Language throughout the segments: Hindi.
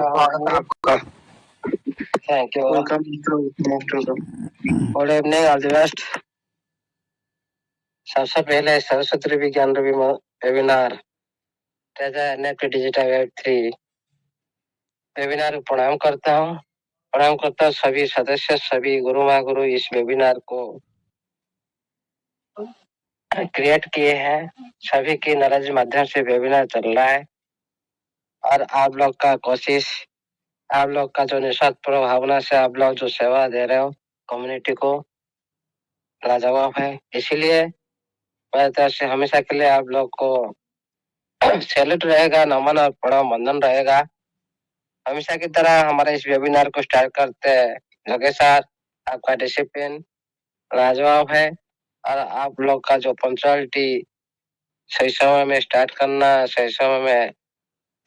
स्वागत है आपका। Thank you. Welcome most welcome. Good evening, all the best. सबसे पहले सरस्वती विज्ञान Ravi webinar digital web 3 webinar प्रणाम करता हूँ। प्रणाम करता हूँ सभी सदस्य, सभी गुरु माँ गुरु इस वेबिनार को क्रिएट किए हैं। सभी की नॉलेज माध्यम से वेबिनार चल रहा है और आप लोग का कोशिश, आप लोग का जो निस्वार्थ भावना से आप लोग जो सेवा दे रहे हो कम्युनिटी को, लाजवाब है। इसीलिए मेरी तरफ से हमेशा के लिए आप लोग को सैल्यूट रहेगा, नमन और प्रणाम वंदन रहेगा। हमेशा की तरह हमारे इस वेबिनार को स्टार्ट करते हैं लगे साथ। आपका डिसिप्लिन लाजवाब है और आप लोग का जो पंक्चुअलिटी, सही समय में स्टार्ट करना, सही समय में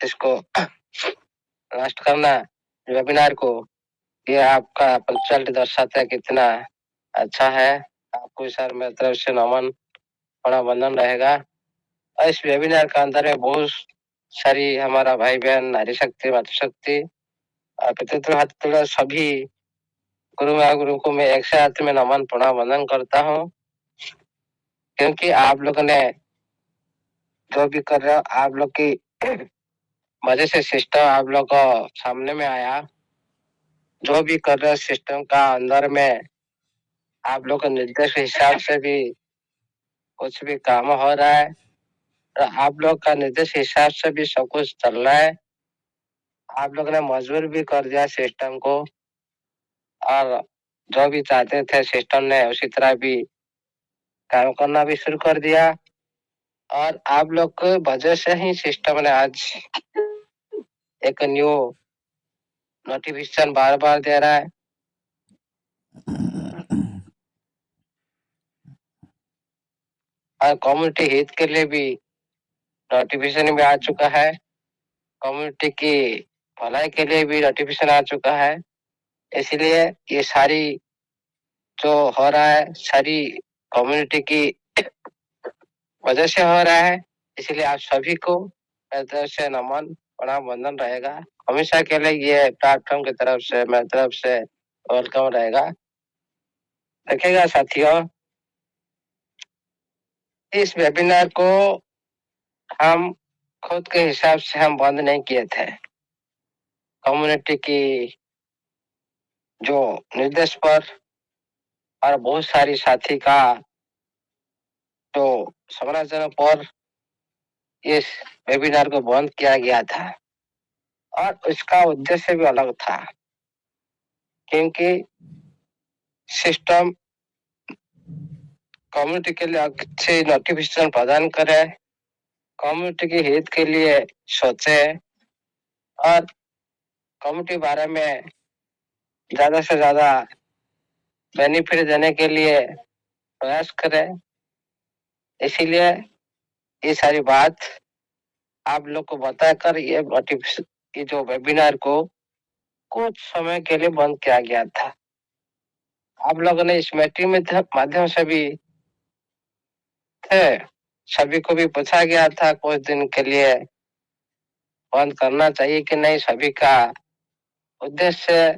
इसको लास्ट करना वेबिनार को, ये आपका पंक्चुअलिटी दर्शाता है कितना अच्छा है। आपको सर मेरी तरफ से नमन प्रणाम वंदन रहेगा। और इस वेबिनार का अंदर में बहुत सारी हमारा भाई बहन, नारी शक्ति, मातृशक्ति और पितृत्व सभी गुरु को मैं एक साथ में नमन प्रणाम वंदन करता हूँ। क्योंकि आप लोगों ने जो भी कर रहे हो, आप लोग की वजह से सिस्टम आप लोग को सामने में आया। जो भी कर रहे हो सिस्टम का अंदर में आप लोग के निर्देश के हिसाब से भी कुछ भी काम हो रहा है और आप लोग का निर्देश के हिसाब से भी सब कुछ चल रहा है। आप लोग ने मजबूर भी कर दिया सिस्टम को और जो भी चाहते थे सिस्टम ने उसी तरह भी काम करना भी शुरू कर दिया। और आप लोग के वजह से ही सिस्टम ने आज एक न्यू नोटिफिकेशन बार बार दे रहा है और कम्युनिटी हित के लिए भी नोटिफिकेशन भी आ चुका है। कम्युनिटी की भलाई के लिए भी नोटिफिकेशन आ चुका है। इसलिए ये सारी जो हो रहा है सारी कम्युनिटी की वजह से हो रहा है। इसलिए आप सभी को मेरी तरफ से नमन प्रणाम वंदन रहेगा। हमेशा के लिए ये प्लेटफॉर्म की तरफ से मेरी तरफ से वेलकम रहेगा। देखिएगा साथियों, इस वेबिनार को हम खुद के हिसाब से हम बंद नहीं किए थे। कम्युनिटी की जो निर्देश पर और बहुत सारी साथी का जो समालोचना पर इस वेबिनार को बंद किया गया था और इसका उद्देश्य भी अलग था। क्योंकि सिस्टम कम्युनिटी के लिए अच्छे नोटिफिकेशन प्रदान करे, कम्युनिटी के हित के लिए सोचे और कम्युनिटी बारे में ज्यादा से ज्यादा बेनिफिट देने के लिए प्रयास करे। इसीलिए ये सारी बात आप लोग को बताकर ये नोटिफिकेशन की जो वेबिनार को कुछ समय के लिए बंद किया गया था। आप लोगों ने इस मीटिंग में माध्यम से भी थे, सभी को भी पूछा गया था कुछ दिन के लिए बंद करना चाहिए कि नहीं। सभी का उद्देश्य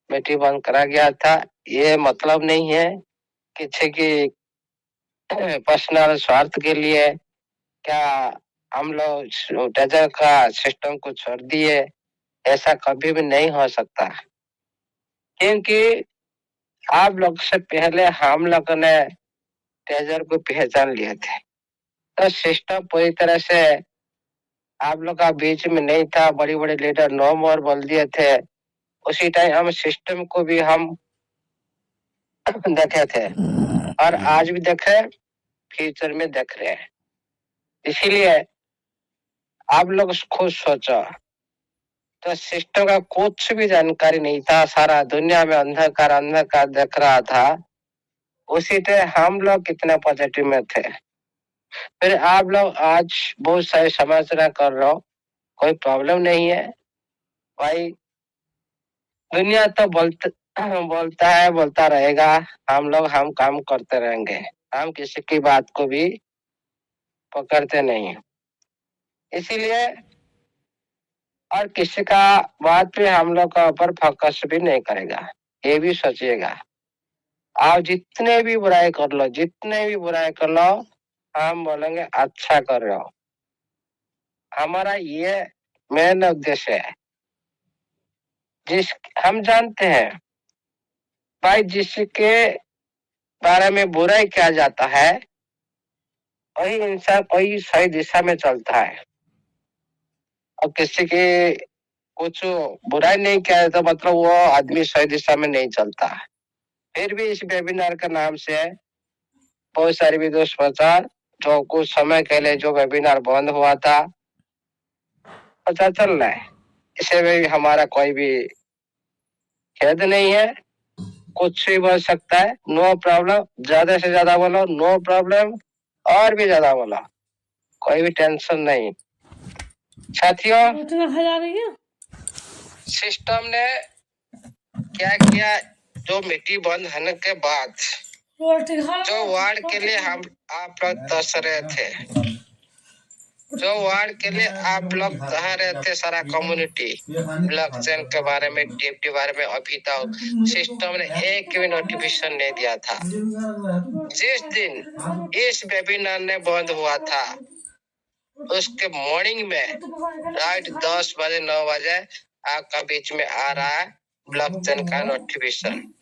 मीटिंग बंद करा गया था। ये मतलब नहीं है किसी की पर्सनल स्वार्थ के लिए क्या हम लोग डेजर्ट का सिस्टम को छोड़ दिए, ऐसा कभी भी नहीं हो सकता। क्योंकि आप लोग से पहले हम लोगों ने डेजर्ट को पहचान लिए थे, तो सिस्टम पूरी तरह से आप लोग का बीच में नहीं था। बड़ी बड़ी लीडर नो मोर बोल दिए थे। उसी टाइम हम सिस्टम को भी हम देखे थे और आज भी देखे, फ्यूचर में देख रहे हैं। इसीलिए आप लोग खुद सोचो, तो सिस्टम का कुछ भी जानकारी नहीं था। सारा दुनिया में अंधकार अंधकार देख रहा था। उसी टाइम हम लोग कितने पॉजिटिव में थे। फिर आप लोग आज बहुत सारी समालोचना कर रहे हो, कोई प्रॉब्लम नहीं है भाई। दुनिया तो बोलता है, बोलता रहेगा। हम काम करते रहेंगे। हम किसी की बात को भी पकड़ते नहीं। इसीलिए और किसी का बात पे हम लोग का ऊपर फोकस भी नहीं करेगा। ये भी सोचिएगा। आप जितने भी बुराई कर लो, जितने भी बुराई कर लो, हम बोलेंगे अच्छा कर रहे हो। हमारा ये मेन उद्देश्य है। हम जानते हैं भाई, जिसके बारे में बुराई किया जाता है वही इंसान कोई सही दिशा में चलता है, और किसी की कुछ बुराई नहीं किया तो मतलब वो आदमी सही दिशा में नहीं चलता। फिर भी इस वेबिनार का नाम से बहुत सारे विदेश प्रचार, जो कुछ समय के लिए जो वेबिनार बंद हुआ था, पता चल रहा है। इसे भी हमारा कोई भी खेद नहीं है। कुछ भी बोल सकता है, नो प्रॉब्लम। ज्यादा से ज्यादा बोलो, नो प्रॉब्लम। और भी ज्यादा बोलो, कोई भी टेंशन नहीं। साथियों, सिस्टम ने क्या किया, जो मीटिंग बंद होने के बाद जो वार्ड के लिए हम आप लोग तरस रहे थे, जो वार्ड के लिए आप लोग कह रहे थे, सारा कम्युनिटी ब्लॉकचेन के बारे में, टीएफ के बारे में, अभी तक सिस्टम ने एक भी नोटिफिकेशन नहीं दिया था। जिस दिन इस वेबिनार ने बंद हुआ था, उसके मॉर्निंग में राइट 10 बजे 9 बजे आपका बीच में आ रहा है ब्लॉकचेन का नोटिफिकेशन।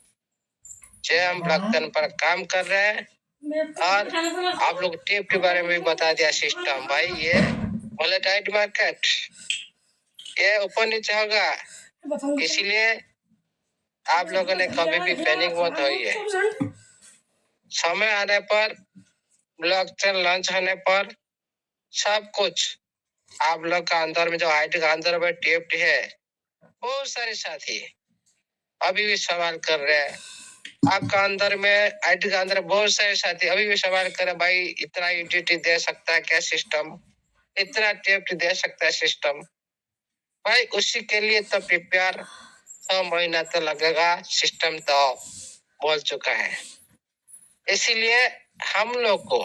हम ब्लॉकचेन पर काम कर रहे हैं, और आप लोग टिप के बारे में भी बता दिया सिस्टम। भाई ये वोलेटाइल मार्केट, ये ऊपर नीचे होगा, इसलिए आप लोगों ने कभी भी पैनिक मत होइए। समय आने पर, ब्लॉकचेन लॉन्च होने पर, सब कुछ आप लोग का अंदर में, जो आईटी का अंदर में टिप है, बहुत सारे साथी अभी भी सवाल कर रहे हैं। आपका अंदर में आईटी का अंदर बहुत सारे साथी अभी भी सवाल कर रहे हैं, भाई इतना यूटिलिटी दे सकता है क्या सिस्टम, इतना टिप दे सकता है सिस्टम। भाई उसी के लिए तो प्रिपेयर 6 महीना तो लगेगा, सिस्टम तो बोल चुका है। इसीलिए हम लोग को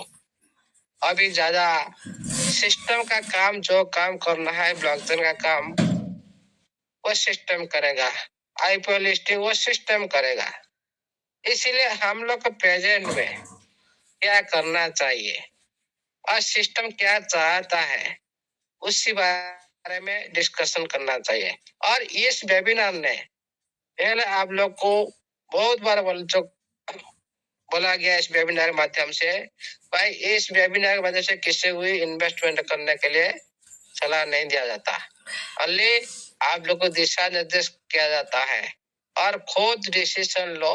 अभी ज्यादा सिस्टम का काम, जो काम करना है ब्लॉकचेन का काम, वो सिस्टम करेगा। आईपीओ लिस्टिंग वो सिस्टम करेगा। इसीलिए हम लोग को प्रेजेंट में क्या करना चाहिए और सिस्टम क्या चाहता है, उसी बारे में डिस्कशन करना चाहिए। और इस वेबिनार ने पहले आप लोग को बहुत बार बोला गया इस वेबिनार के माध्यम से, भाई इस वेबिनार की वजह से किसी को इन्वेस्टमेंट करने के लिए सलाह नहीं दिया जाता, ओनली आप लोग को दिशा निर्देश किया जाता है। और खुद डिसीजन लो,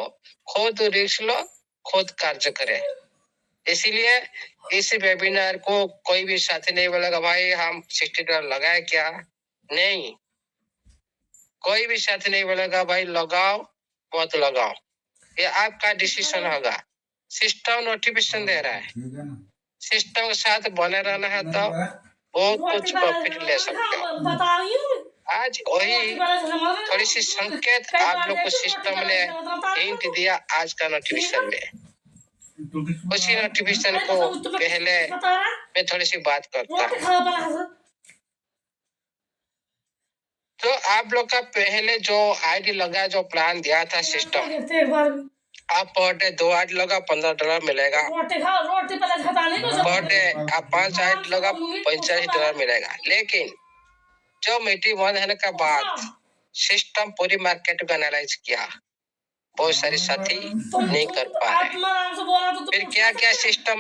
खुद रिस्क लो, खुद कार्य करें। इसीलिए इस वेबिनार को कोई भी साथी नहीं बोलेगा भाई हम $60 लगाए क्या, नहीं। कोई भी साथी नहीं बोलेगा भाई लगाओ मत लगाओ, ये आपका डिसीजन होगा। सिस्टम नोटिफिकेशन दे रहा है, सिस्टम के साथ बने रहना है तो बहुत कुछ प्रॉफिट ले सकते हो। आज वही थोड़ी सी संकेत आप लोग को सिस्टम ने हिंट दिया आज का नोटिफिकेशन में। उसी नोटिफिकेशन को पहले मैं थोड़ी सी बात करता हूँ। तो आप लोग का पहले जो आईडी लगा, जो प्लान दिया था सिस्टम, आप पर डे 2 आईडी लगा $15 मिलेगा, पर डे आप 5 आईडी लगा $85 मिलेगा। लेकिन जो मीटिंग बंद होने के बाद सिस्टम पूरी मार्केट को एनालाइज किया, बहुत सारे साथी नहीं कर पा रहे। फिर क्या क्या सिस्टम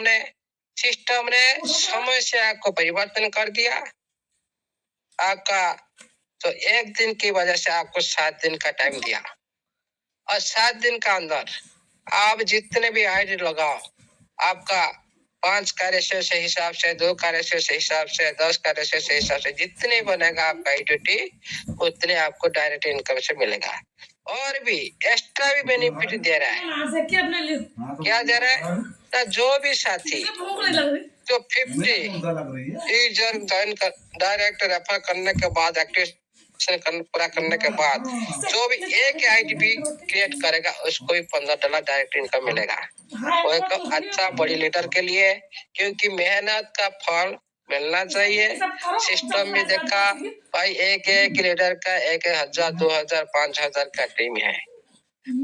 ने समय से आपको परिवर्तन कर दिया। आपका तो 1 दिन की वजह से आपको 7 दिन का टाइम दिया, और 7 दिन का अंदर आप जितने भी आईडी लगाओ, आपका 5 कार्यशेल से हिसाब से, 2 कार्यशेल से हिसाब से, 10 कार्यशेल से हिसाब से जितने बनेगा आपका आईडी, उतने आपको डायरेक्ट इनकम से मिलेगा। और भी एक्स्ट्रा भी बेनिफिट दे रहा है। क्या दे रहा है ना, जो भी साथी जो 50 यूजर ज्वाइन कर, डायरेक्ट रेफर करने के बाद, एक्टिवेशन पूरा करने के बाद, जो भी एक आईडी भी क्रिएट करेगा उसको भी $15 डायरेक्ट इनकम मिलेगा। वो एक अच्छा बड़ी लीडर के लिए, क्योंकि मेहनत का फल मिलना चाहिए। सिस्टम में देखा भाई एक लीडर का 1,000, 2,000, 5,000 का टीम है।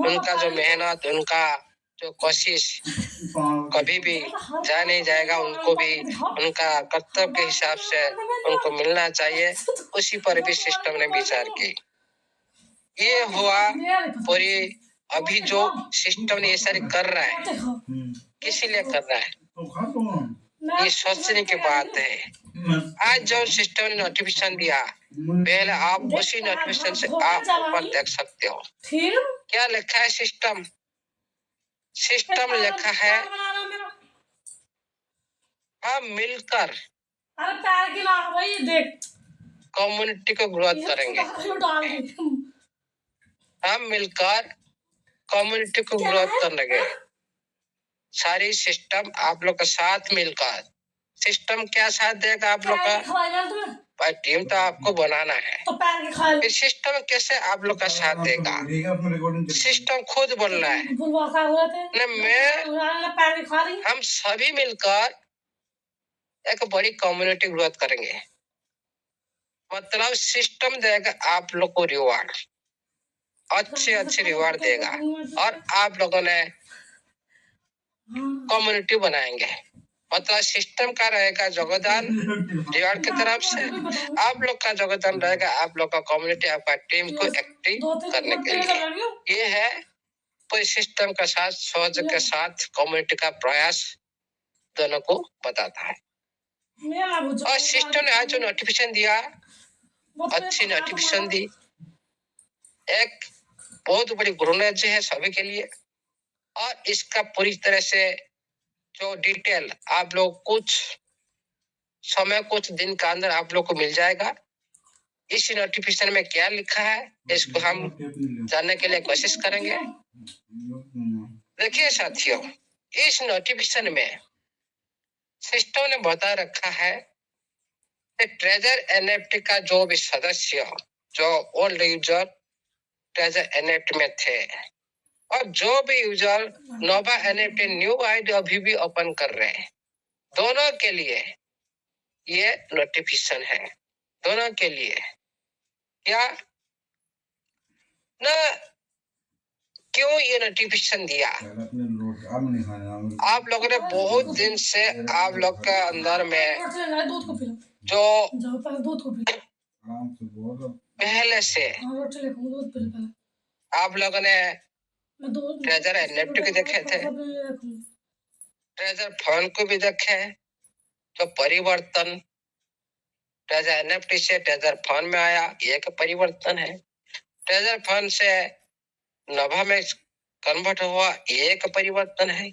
उनका जो मेहनत, उनका जो कोशिश कभी भी जा नहीं जाएगा। उनको भी उनका कर्तव्य के हिसाब से उनको मिलना चाहिए। उसी पर भी सिस्टम ने विचार की। ये हुआ पूरी। अभी जो सिस्टम ने ये सारी कर रहा है, किसी लिए कर रहा है, ये सोचने की बात है। आज जो सिस्टम ने नोटिफिकेशन दिया, पहले आप उसी नोटिफिकेशन से आप ऊपर देख सकते हो क्या लिखा है। सिस्टम लिखा है, हम मिलकर कम्युनिटी को ग्रोथ करेंगे। हम मिलकर कम्युनिटी को ग्रोथ करेंगे। सारी सिस्टम आप लोग के साथ मिलकर। सिस्टम क्या साथ देगा आप लोग का? भाई टीम तो आपको बनाना है, फिर सिस्टम कैसे आप लोग का साथ देगा? सिस्टम खुद बोलना है हम सभी मिलकर एक बड़ी कम्युनिटी ग्रोथ करेंगे। मतलब सिस्टम देगा आप लोग को रिवार्ड, अच्छे रिवार्ड देगा, और आप लोगों ने कम्युनिटी बनाएंगे। मतलब सिस्टम का रहेगा योगदान रिवार्ड की तरफ से, आप लोग का योगदान रहेगा आप लोग का कम्युनिटी, आपका टीम को एक्टिव करने के लिए। ये है पूरे सिस्टम के साथ, सोच के साथ कम्युनिटी का प्रयास दोनों को बताता है। और सिस्टम ने आज जो नोटिफिकेशन दिया, अच्छी नोटिफिकेशन दी, एक बहुत बड़ी गुरुनज है सभी के लिए। और इसका पूरी तरह से जो डिटेल आप लोग कुछ समय, कुछ दिन के अंदर आप लोग को मिल जाएगा। इस नोटिफिकेशन में क्या लिखा है, इसको हम जानने के लिए कोशिश करेंगे। देखिए साथियों, इस नोटिफिकेशन में सिस्टम ने बता रखा है कि ट्रेजर एनएफटी का जो भी सदस्य, जो ओल्ड यूजर ट्रेजर एनएफटी में थे, और जो भी यूजर नोवा एनएफटी न्यू आईडी अभी भी ओपन कर रहे हैं, दोनों के लिए ये नोटिफिकेशन है। दोनों के लिए क्या ना, क्यों ये नोटिफिकेशन दिया? आप लोगों ने बहुत दिन से आप लोग के अंदर में जो पहले से आप लोगों ने ट्रेजर एनएफटी को देखे थे, ट्रेजर फंड को भी देखे। जो परिवर्तन ट्रेजर एनएफटी से ट्रेजर फंड में आया, ये एक परिवर्तन है। ट्रेजर फंड से नोवा में कन्वर्ट हुआ, ये एक परिवर्तन है।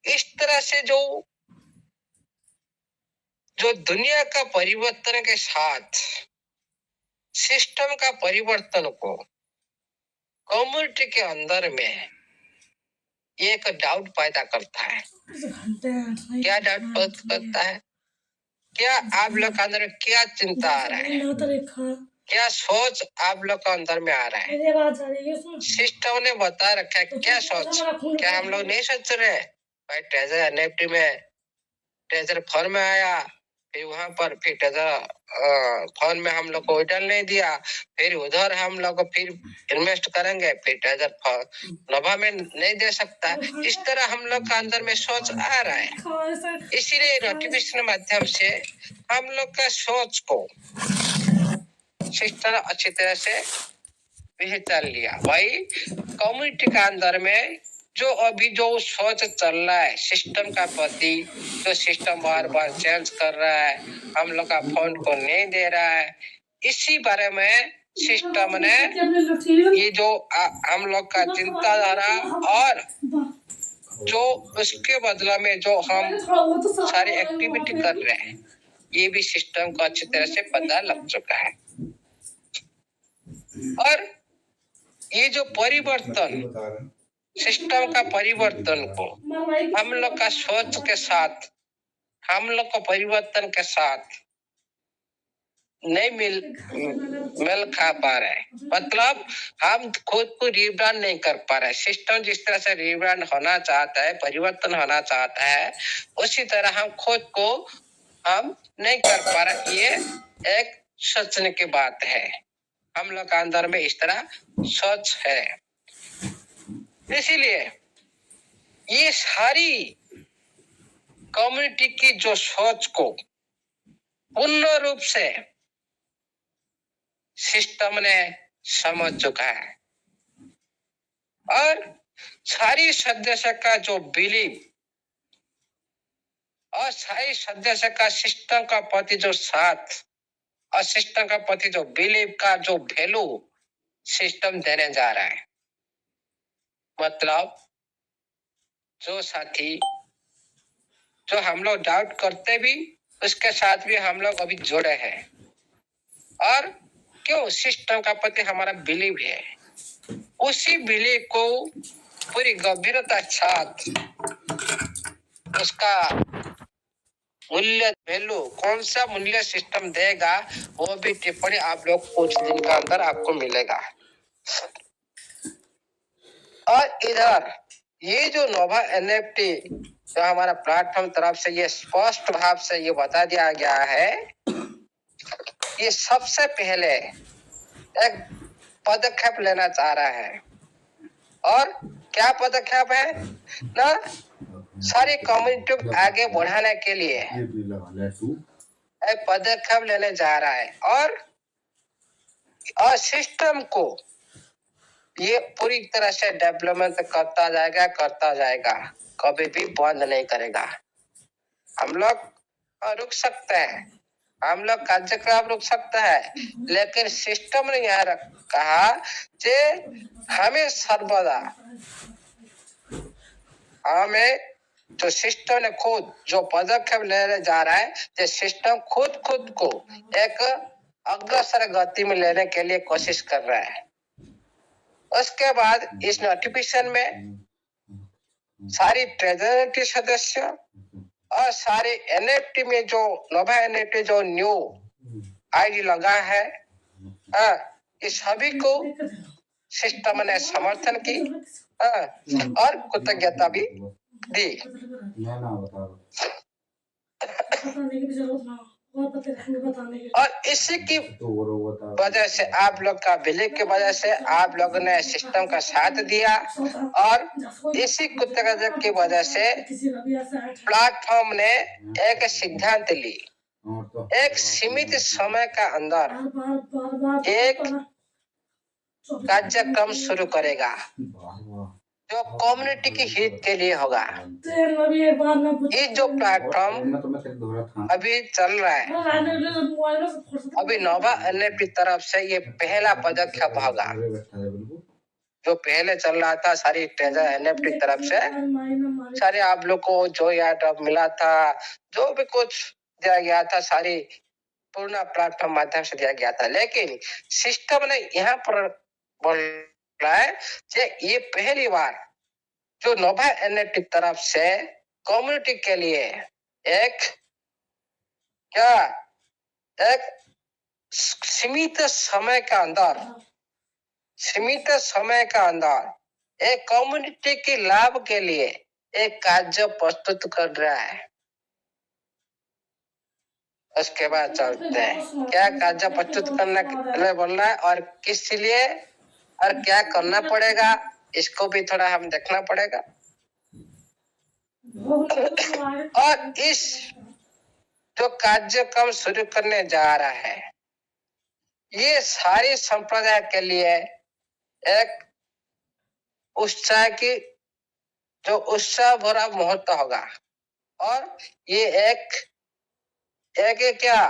इस तरह से जो दुनिया का परिवर्तन के साथ सिस्टम का परिवर्तन को कम्युनिटी के अंदर में एक डाउट पैदा करता है। क्या डाउट पैदा करता है? क्या आप लोग के अंदर में क्या चिंता आ रहा है, क्या सोच आप लोग के अंदर में आ रहा है? सिस्टम ने बता रखा है क्या सोच। क्या हम लोग नहीं सोच रहे भाई ट्रेजर एनएफटी में ट्रेजर फंड में आया, फिर वहां पर फिर ट्रेजर फंड में हम लोग को रिटर्न नहीं दिया, फिर उधर हम लोग फिर इन्वेस्ट करेंगे, फिर ट्रेजर नोवा में नहीं दे सकता। इस तरह हम लोग का अंदर में सोच आ रहा है। इसीलिए नोटिफिकेशन माध्यम से हम लोग का सोच को सिस्टम अच्छी तरह से बेहतर लिया। भाई कम्युनिटी का अंदर में जो अभी जो सोच चल रहा है सिस्टम का प्रति, जो सिस्टम बार बार चेंज कर रहा है, हम लोग का फंड को नहीं दे रहा है, इसी बारे में सिस्टम ने ये जो हम लोग का चिंताधारा और जो उसके बदला में जो हम सारी एक्टिविटी कर रहे हैं, ये भी सिस्टम को अच्छी तरह से पता लग चुका है। और ये जो परिवर्तन, सिस्टम का परिवर्तन को हम लोग का सोच के साथ, हम लोग को परिवर्तन के साथ नहीं मिल खा पा रहे। मतलब हम खुद को रिब्रांड नहीं कर पा रहे। सिस्टम जिस तरह से रिब्रांड होना चाहता है, परिवर्तन होना चाहता है, उसी तरह हम खुद को हम नहीं कर पा रहे, ये एक सोचने की बात है। हम लोग के अंदर में इस तरह सोच है। इसीलिए ये सारी कम्युनिटी की जो सोच को पूर्ण रूप से सिस्टम ने समझ चुका है और सारी सदस्य का जो बिलीव और सारी सदस्य का सिस्टम का प्रति जो साथ और सिस्टम का प्रति जो बिलीव का जो वैल्यू सिस्टम देने जा रहा है। मतलब जो साथी जो हम लोग डाउट करते भी उसके साथ भी हम लोग अभी जुड़े हैं और क्यों सिस्टम का प्रति हमारा बिलीव है, उसी बिलीव को पूरी गंभीरता के साथ उसका मूल्य वैल्यू कौन सा मूल्य सिस्टम देगा वो भी टिप्पणी आप लोग कुछ दिन के अंदर आपको मिलेगा। और इधर ये जो नोवा एनएफटी जो हमारा प्लेटफॉर्म तरफ से ये स्पष्ट भाव से ये बता दिया गया है, ये सबसे पहले एक पदक्षेप लेना चाह रहा है। और क्या पदक्षेप है ना, सारी कम्युनिटी को आगे बढ़ाने के लिए एक पदक्षेप लेने जा रहा है और सिस्टम को ये पूरी तरह से डेवलपमेंट करता जाएगा, कभी भी बंद नहीं करेगा। हम लोग रुक सकते हैं, हम लोग कार्यक्रम रुक सकता है, लेकिन सिस्टम ने यहाँ कहा कि हमें सर्वदा हमें जो सिस्टम ने खुद जो पदक्षेप लेने जा रहा है, जो सिस्टम खुद को एक अग्रसर गति में लेने के लिए कोशिश कर रहा है। उसके बाद इस नोटिफिकेशन में सारी ट्रेजरी के सदस्य और सारे एनएफटी में जो नोवा एनएफटी जो न्यू आईडी लगा है, ये सभी को सिस्टम ने समर्थन की और कृतज्ञता भी दी। और इसी की वजह से आप लोग का बिलीव की वजह से आप लोगों ने सिस्टम का साथ दिया और इसी कृतज्ञता की वजह से प्लेटफॉर्म ने एक सिद्धांत ली, एक सीमित समय का अंदर एक कार्यक्रम शुरू करेगा जो कम्युनिटी के हित के लिए होगा। ये जो प्लेटफॉर्म अभी चल रहा है, अभी नोवा एनएफटी तरफ से ये पहला पदक्षेप होगा। जो पहले चल रहा था सारी ट्रेजर एनएफटी तरफ से सारे आप लोग को जो यार मिला था, जो भी कुछ दिया गया था, सारी पूर्ण प्लेटफॉर्म माध्यम से दिया गया था। लेकिन सिस्टम ने यहाँ पर बोल रहा है कि ये पहली बार जो नोवा एनएफटी तरफ से कम्युनिटी के लिए एक सीमित समय का अंदर एक कम्युनिटी के लाभ के लिए एक कार्य प्रस्तुत कर रहा है। उसके बाद चलते हैं क्या कार्य प्रस्तुत करने के लिए बोल रहा है और किस लिए और क्या करना पड़ेगा, इसको भी थोड़ा हम देखना पड़ेगा। और इस जो कार्यक्रम शुरू करने जा रहा है, ये सारे संप्रदाय के लिए एक उत्साह भरा मुहूर्त होगा और ये एक क्या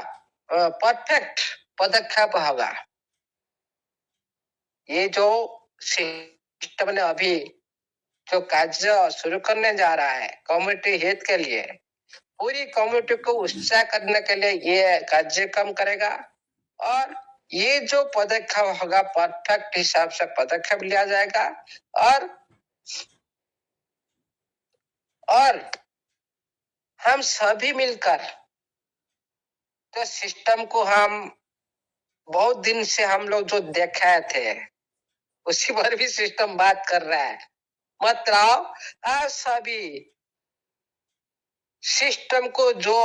परफेक्ट पदक्षेप होगा। ये जो सिस्टम ने अभी जो कार्य शुरू करने जा रहा है कम्युनिटी हित के लिए, पूरी कम्युनिटी को उत्साह करने के लिए ये कार्यक्रम करेगा और ये जो पदक्षेप होगा परफेक्ट हिसाब से पदक्षेप लिया जाएगा और हम सभी मिलकर तो सिस्टम को हम बहुत दिन से हम लोग जो देखे थे उसी पर भी सिस्टम बात कर रहा है। मतलब आप सभी सिस्टम को जो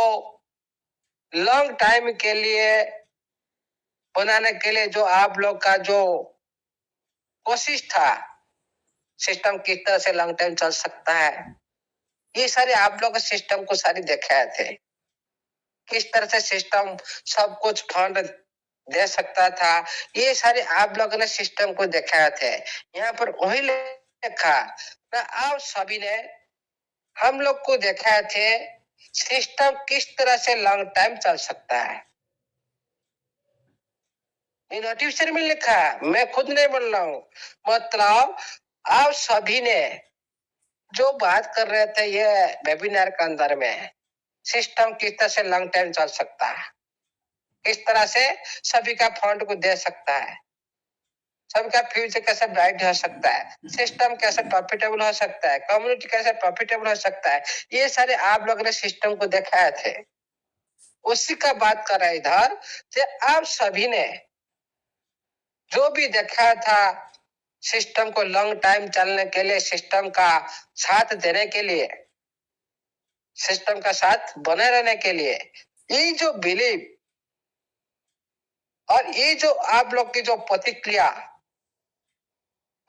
लॉन्ग टाइम के लिए बनाने के लिए जो आप लोग का जो कोशिश था, सिस्टम किस तरह से लॉन्ग टाइम चल सकता है, ये सारे आप लोग सिस्टम को सारी दिखाए थे। किस तरह से सिस्टम सब कुछ फंड दे सकता था, ये सारे आप लोगों ने सिस्टम को दिखाए थे। यहाँ पर वही लिखा ना, आप सभी ने हम लोग को दिखाए थे सिस्टम किस तरह से लॉन्ग टाइम चल सकता है। नोटिफिकेशन में लिखा, मैं खुद नहीं बोल रहा हूं। मतलब आप सभी ने जो बात कर रहे थे ये वेबिनार के अंदर में, सिस्टम किस तरह से लॉन्ग टाइम चल सकता है, किस तरह से सभी का फंड को दे सकता है, सबका फ्यूचर कैसे ब्राइट हो सकता है, सिस्टम कैसे प्रॉफिटेबल हो सकता है, कम्युनिटी कैसे प्रॉफिटेबल हो सकता है, ये सारे आप लोगों ने सिस्टम को दिखाए थे। उसी का बात कर रहा है इधर कि आप सभी ने जो भी देखा था सिस्टम को लॉन्ग टाइम चलने के लिए, सिस्टम का साथ देने के लिए, सिस्टम का साथ बने रहने के लिए, ये जो बिलीव और ये जो आप लोग की जो प्रतिक्रिया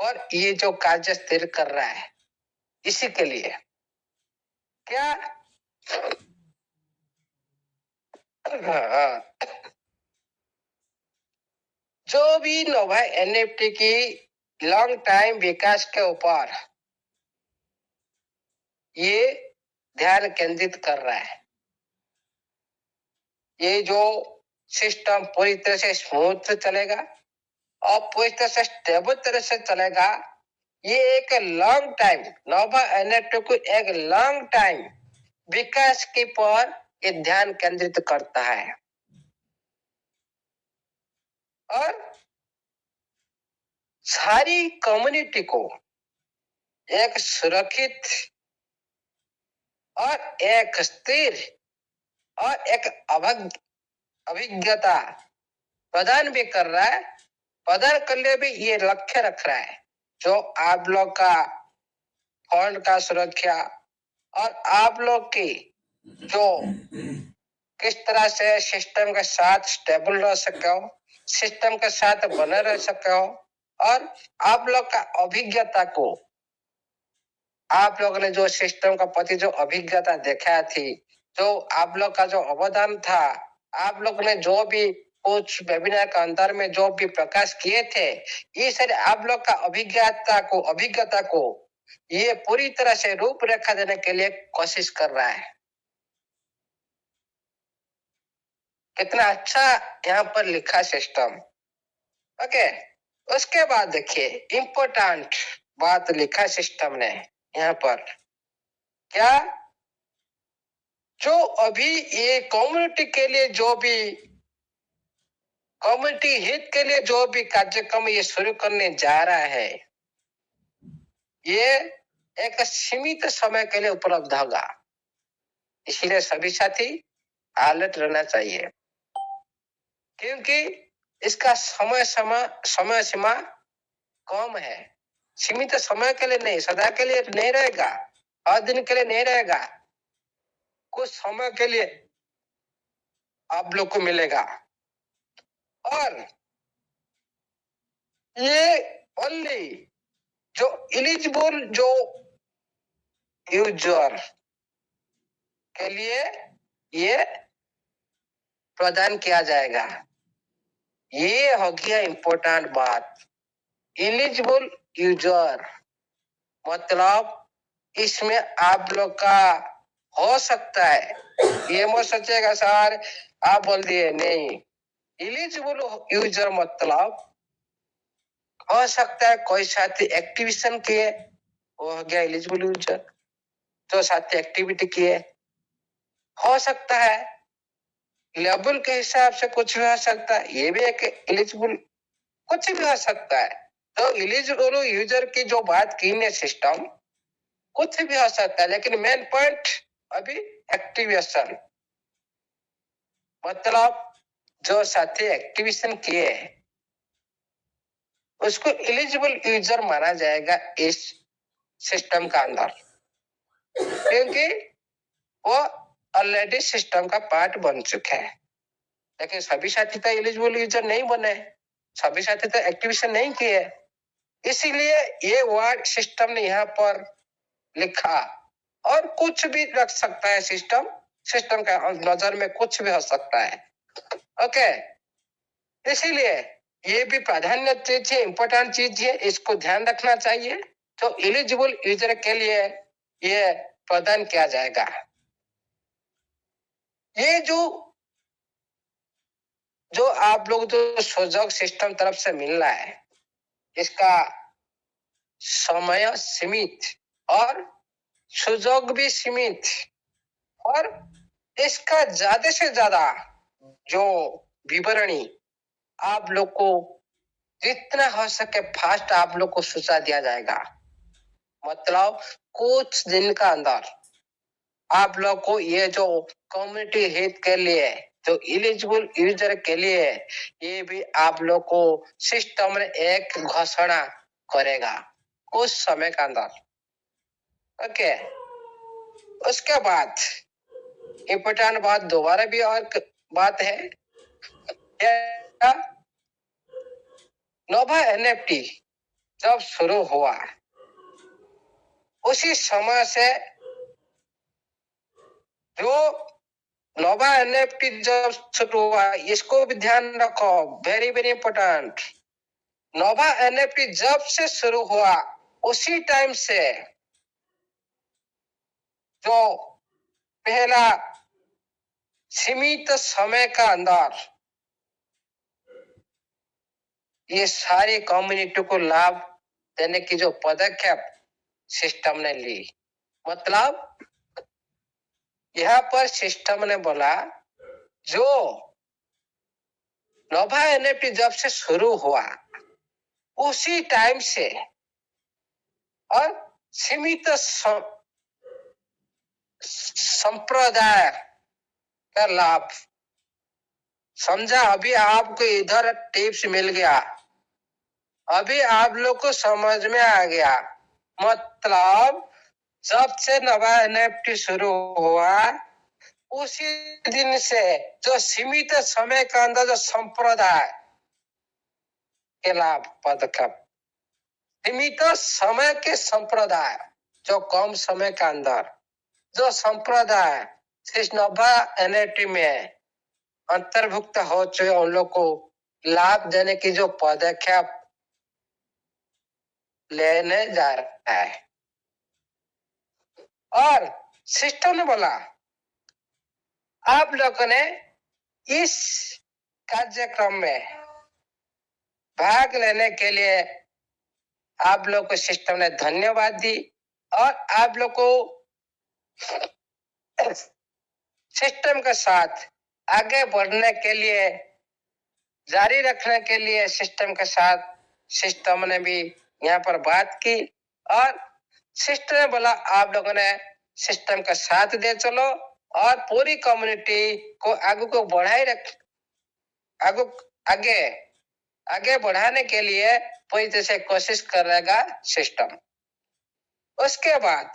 और ये जो कार्य स्थिर कर रहा है, इसी के लिए क्या जो भी नोवा एनएफटी की लॉन्ग टाइम विकास के ऊपर ये ध्यान केंद्रित कर रहा है, ये जो सिस्टम पूरी तरह से स्मूथ चलेगा और पूरी तरह से स्टेबल तरह से चलेगा, ये एक लॉन्ग टाइम नोवा एनएफटी को एक लॉन्ग टाइम विकास के पर ये ध्यान केंद्रित करता है और सारी कम्युनिटी को एक सुरक्षित और एक स्थिर और एक अभिज्ञता प्रदान भी कर रहा है, प्रदान करने भी ये लक्ष्य रख रहा है, जो आप लोग का फंड का सुरक्षा और आप लोग की जो किस तरह से सिस्टम के साथ स्टेबल रह सके हो, सिस्टम के साथ बने रह सके हो और आप लोग का अभिज्ञता को, आप लोगों ने जो सिस्टम का प्रति जो अभिज्ञता देखा थी, जो आप लोग का जो अवदान था, आप लोग ने जो भी कुछ वेबिनार के अंदर में जो भी प्रकाश किए थे, ये सारे आप लोग का अभिज्ञता को ये पूरी तरह से रूपरेखा देने के लिए कोशिश कर रहा है। कितना अच्छा यहाँ पर लिखा सिस्टम। ओके, उसके बाद देखिए इंपॉर्टेंट बात लिखा सिस्टम ने यहाँ पर, क्या जो अभी ये कम्युनिटी के लिए जो भी कम्युनिटी हित के लिए जो भी कार्यक्रम ये शुरू करने जा रहा है, ये एक सीमित समय के लिए उपलब्ध होगा, इसलिए सभी साथी अलर्ट रहना चाहिए, क्योंकि इसका समय सीमा कम है, सीमित समय के लिए नहीं, सदा के लिए नहीं रहेगा, हर दिन के लिए नहीं रहेगा, कुछ समय के लिए आप लोग को मिलेगा और ये ओनली जो एलिजिबल जो यूजर के लिए ये प्रदान किया जाएगा। ये हो गया इंपॉर्टेंट बात, एलिजिबल यूजर मतलब इसमें आप लोग का हो सकता है, ये मत सोचेगा सर आप बोल दिए, नहीं, एलिजिबल यूजर मतलब हो सकता है कोई साथी एक्टिवेशन किए, वो हो गया एलिजिबल यूजर, जो साथी एक्टिविटी किए, हो सकता है लेवल के हिसाब से कुछ भी हो सकता है, ये भी एक एलिजिबल, कुछ भी हो सकता है। तो एलिजिबल यूजर की जो बात की ने सिस्टम, कुछ भी हो सकता है, लेकिन मेन पॉइंट अभी एक्टिवेशन मतलब जो साथी एक्टिवेशन किए उसको एलिजिबल यूजर माना जाएगा इस सिस्टम का अंदर, क्योंकि वो ऑलरेडी सिस्टम का पार्ट बन चुके हैं, लेकिन सभी साथी तो एलिजिबल यूजर नहीं बने, सभी साथी तो एक्टिवेशन नहीं किए, इसीलिए ये वर्ड सिस्टम ने यहाँ पर लिखा। और कुछ भी रख सकता है सिस्टम, सिस्टम का नजर में कुछ भी हो सकता है। ओके, इसीलिए ये भी प्राधान्य चीज है, इंपॉर्टेंट चीज है, इसको ध्यान रखना चाहिए। तो एलिजिबल यूजर के लिए ये प्रदान किया जाएगा। ये जो आप लोग जो सुजोग सिस्टम तरफ से मिल रहा है, इसका समय सीमित और सुजोग भी सीमित, और इसका ज्यादा से ज्यादा जो विवरणी आप लोग को जितना हो सके फास्ट आप लोग को सूचना दिया जाएगा। मतलब कुछ दिन का अंदर आप लोग को ये जो कम्युनिटी हित के लिए, जो एलिजिबल यूजर के लिए, ये भी आप लोग को सिस्टम में एक घोषणा करेगा कुछ समय का अंदर। ओके, उसके बाद इम्पोर्टेंट बात दोबारा भी और बात है, नोवा एनएफटी जब शुरू हुआ उसी समय से जो नोवा एनएफटी जब शुरू हुआ, इसको भी ध्यान रखो, वेरी वेरी इंपॉर्टेंट। नोवा एनएफटी जब से शुरू हुआ उसी टाइम से जो पहला सीमित समय का अंदर ये सारी कम्युनिटी को लाभ देने की जो पदक्षेप सिस्टम ने ली, मतलब यहाँ पर सिस्टम ने बोला जो नोवा एनएफटी जब से शुरू हुआ उसी टाइम से और सीमित संप्रदाय का लाभ, समझा? अभी आपको इधर टिप्स मिल गया, अभी आप लोग को समझ में आ गया। मतलब जब से नवा एनएफटी शुरू हुआ उसी दिन से जो सीमित समय का अंदर जो संप्रदाय के लाभ पदक्षेप, सीमित समय के संप्रदाय, जो कम समय का अंदर जो संप्रदाय इस नवा एनएफटी में अंतर्भुक्त हो चुके उन लोग को लाभ देने की जो पदक्षेप लेने जा रहा है। और सिस्टम ने बोला आप लोगों ने इस कार्यक्रम में भाग लेने के लिए आप लोग को सिस्टम ने धन्यवाद दी, और आप लोग को सिस्टम के साथ आगे बढ़ने के लिए, जारी रखने के लिए सिस्टम के साथ सिस्टम ने भी यहाँ पर बात की, और सिस्टम ने बोला आप लोगों ने सिस्टम का साथ दे चलो और पूरी कम्युनिटी को आगे को बढ़ाए आगे बढ़ाने के लिए पूरी तरह से कोशिश करेगा सिस्टम। उसके बाद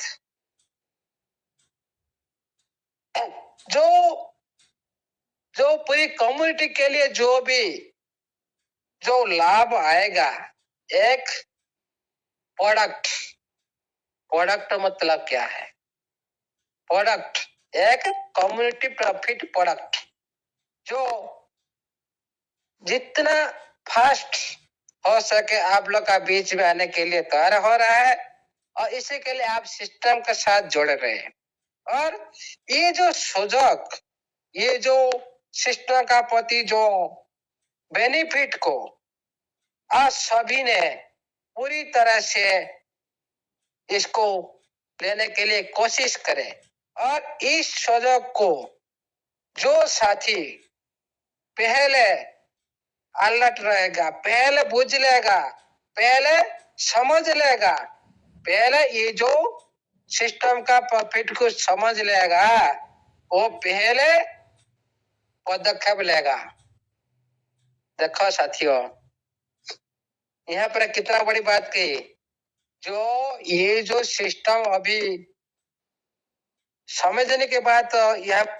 जो पूरी कम्युनिटी के लिए जो लाभ आएगा, एक प्रोडक्ट मतलब क्या है? प्रोडक्ट एक कम्युनिटी प्रॉफिट प्रोडक्ट, जो जितना फास्ट हो सके आप लोग का बीच में आने के लिए तैयार हो रहा है, और इसी के लिए आप सिस्टम के साथ जुड़ रहे हैं। और ये जो सुजोग, ये जो सिस्टम का प्रति जो बेनिफिट को आज सभी ने पूरी तरह से इसको लेने के लिए कोशिश करें, और इस सुजोग को जो साथी पहले अलर्ट रहेगा, पहले बुझ लेगा, पहले समझ लेगा, पहले ये जो सिस्टम का प्रॉफिट को समझ लेगा, वो पहले पदक्षेप लेगा। देखो साथियों, यहाँ पर कितना बड़ी बात की, जो ये जो सिस्टम अभी समझने के बाद यह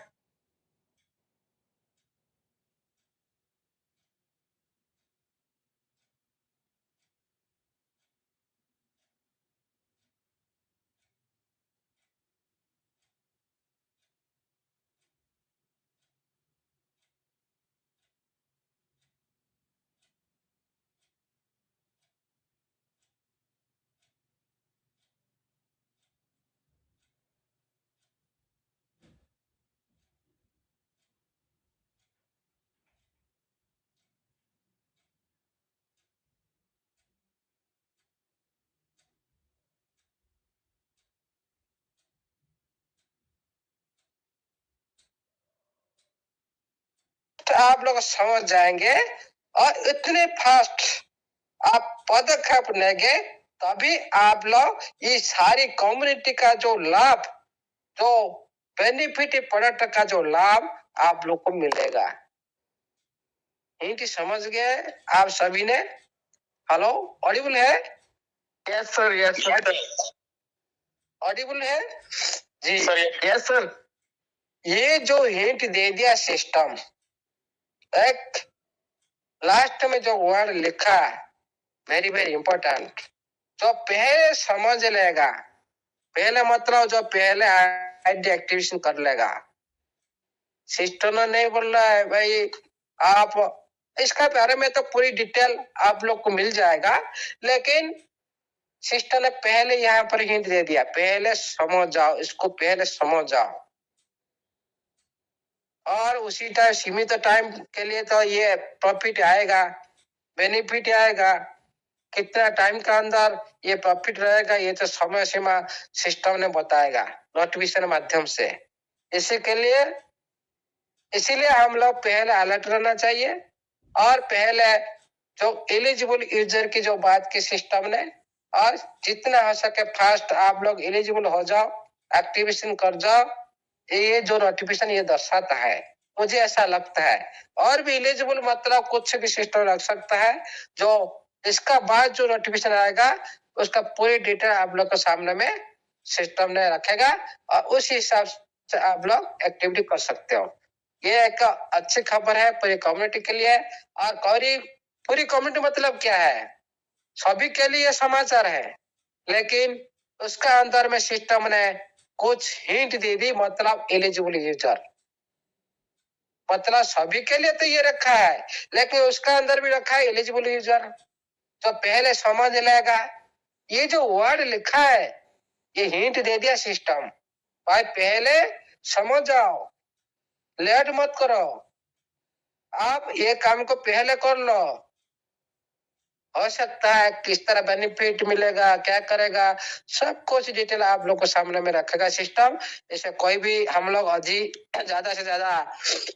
आप लोग समझ जाएंगे और इतने फास्ट आप पदक्षेप लेंगे तभी आप लोग ये सारी कम्युनिटी का जो लाभ, जो बेनिफिट प्रोडक्ट का जो लाभ आप लोग को मिलेगा। हिंट समझ गए आप सभी ने? हेलो, ऑडिबल है? Yes sir, yes sir, Audible है जी? Yes sir. ये जो हिंट दे दिया सिस्टम, एक लास्ट में जो वर्ड लिखा है वेरी वेरी इंपॉर्टेंट, जो पहले समझ लेगा, पहले मतलब जो पहले आईडी एक्टिवेशन कर लेगा। सिस्टम ने नहीं बोल रहा है भाई आप इसका बारे में तो पूरी डिटेल आप लोग को मिल जाएगा, लेकिन सिस्टम ने पहले यहाँ पर हिंट दे दिया, पहले समझ जाओ, इसको पहले समझ जाओ। और उसी टाइम सीमित टाइम के लिए तो ये प्रॉफिट आएगा, बेनिफिट आएगा, कितना टाइम का अंदर ये प्रॉफिट रहेगा ये तो समय सीमा सिस्टम ने बताएगा नोटिफिकेशन माध्यम से। इसी के लिए इसीलिए हम लोग पहले अलर्ट रहना चाहिए और पहले जो एलिजिबल यूजर की जो बात की सिस्टम ने, और जितना हो सके फास्ट आप लोग एलिजिबल हो जाओ, एक्टिवेशन कर जाओ। ये जो नोटिफिकेशन ये दर्शाता है, मुझे ऐसा लगता है। और भी एलिजिबल मतलब कुछ भी सिस्टम रख सकता है, जो इसका बाद जो नोटिफिकेशन आएगा उसका पूरी डिटेल आप लोग के सामने में सिस्टम ने रखेगा और उस हिसाब से आप लोग एक्टिविटी कर सकते हो। ये एक अच्छी खबर है पूरी कम्युनिटी के लिए। और पूरी कम्युनिटी मतलब क्या है? सभी के लिए समाचार है, लेकिन उसका अंदर में सिस्टम ने कुछ हिंट दे दी, मतलब एलिजिबल यूजर, मतलब सभी के लिए तो ये रखा है, लेकिन उसका अंदर भी रखा है एलिजिबल यूजर। तो पहले समझ लेगा, ये जो वर्ड लिखा है ये हिंट दे दिया सिस्टम, भाई पहले समझ जाओ, लेट मत करो, आप ये काम को पहले कर लो। हो सकता है किस तरह बेनिफिट मिलेगा, क्या करेगा, सब कुछ डिटेल आप लोग को सामने में रखेगा सिस्टम। इसे कोई भी हम लोग अधिक ज्यादा से ज्यादा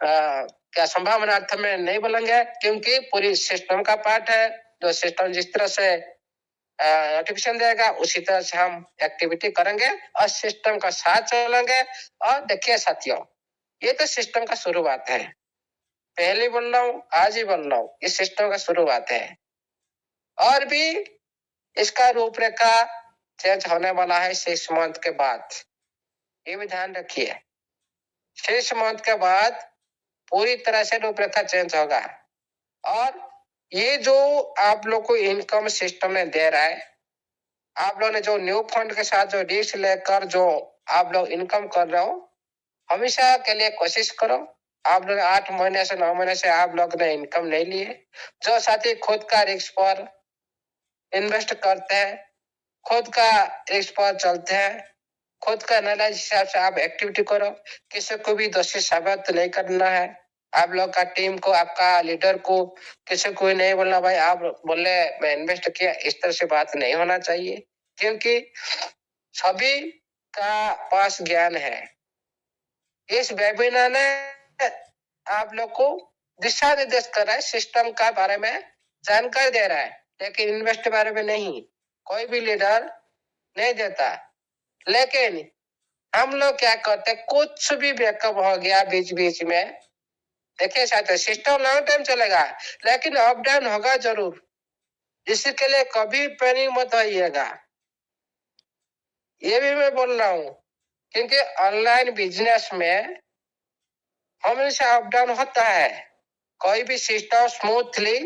क्या संभावना अर्थ में नहीं बोलेंगे, क्योंकि पूरी सिस्टम का पार्ट है। जो सिस्टम जिस तरह से नोटिफिकेशन देगा उसी तरह से हम एक्टिविटी करेंगे और सिस्टम का साथ चलेंगे। और देखिए साथियों, ये तो सिस्टम का शुरुआत है, पहले बोल रहा हूँ आज ही बोल रहा हूँ, इस सिस्टम का शुरुआत है। और भी इसका रूपरेखा चेंज होने वाला है 6 मंथ के बाद, ये भी ध्यान रखिए। 6 मंथ के बाद पूरी तरह से रूपरेखा चेंज होगा। और ये जो आप लोग को इनकम सिस्टम में दे रहा है, आप लोगों ने जो न्यू फंड के साथ जो रिस्क लेकर जो आप लोग इनकम कर रहे हो, हमेशा के लिए कोशिश करो। आप लोग 8 महीने से 9 महीने से आप लोग ने इनकम नहीं लिए, जो साथी खुद का रिस्क पर इन्वेस्ट करते हैं, खुद का रिस्क पर चलते हैं, खुद का एनालाइज हिसाब से आप एक्टिविटी करो, किसी को भी दोषी साबित नहीं करना है। आप लोग का टीम को, आपका लीडर को किसी को नहीं बोलना भाई आप बोले मैं इन्वेस्ट किया, इस तरह से बात नहीं होना चाहिए, क्योंकि सभी का पास ज्ञान है। इस वेबिनार ने आप लोग को दिशा निर्देश कर रहा है, सिस्टम का बारे में जानकारी दे रहा है, लेकिन इन्वेस्ट के बारे में नहीं, कोई भी लीडर नहीं देता। लेकिन हम लोग क्या करते हैं, कुछ भी बैकअप हो गया बीच बीच में, देखिए साथियों सिस्टम लॉन्ग टाइम चलेगा, लेकिन अप डाउन होगा जरूर, इसके लिए कभी पैनिक मत होइएगा। ये भी मैं बोल रहा हूँ क्योंकि ऑनलाइन बिजनेस में हमेशा अप डाउन होता है। कोई भी सिस्टम स्मूथली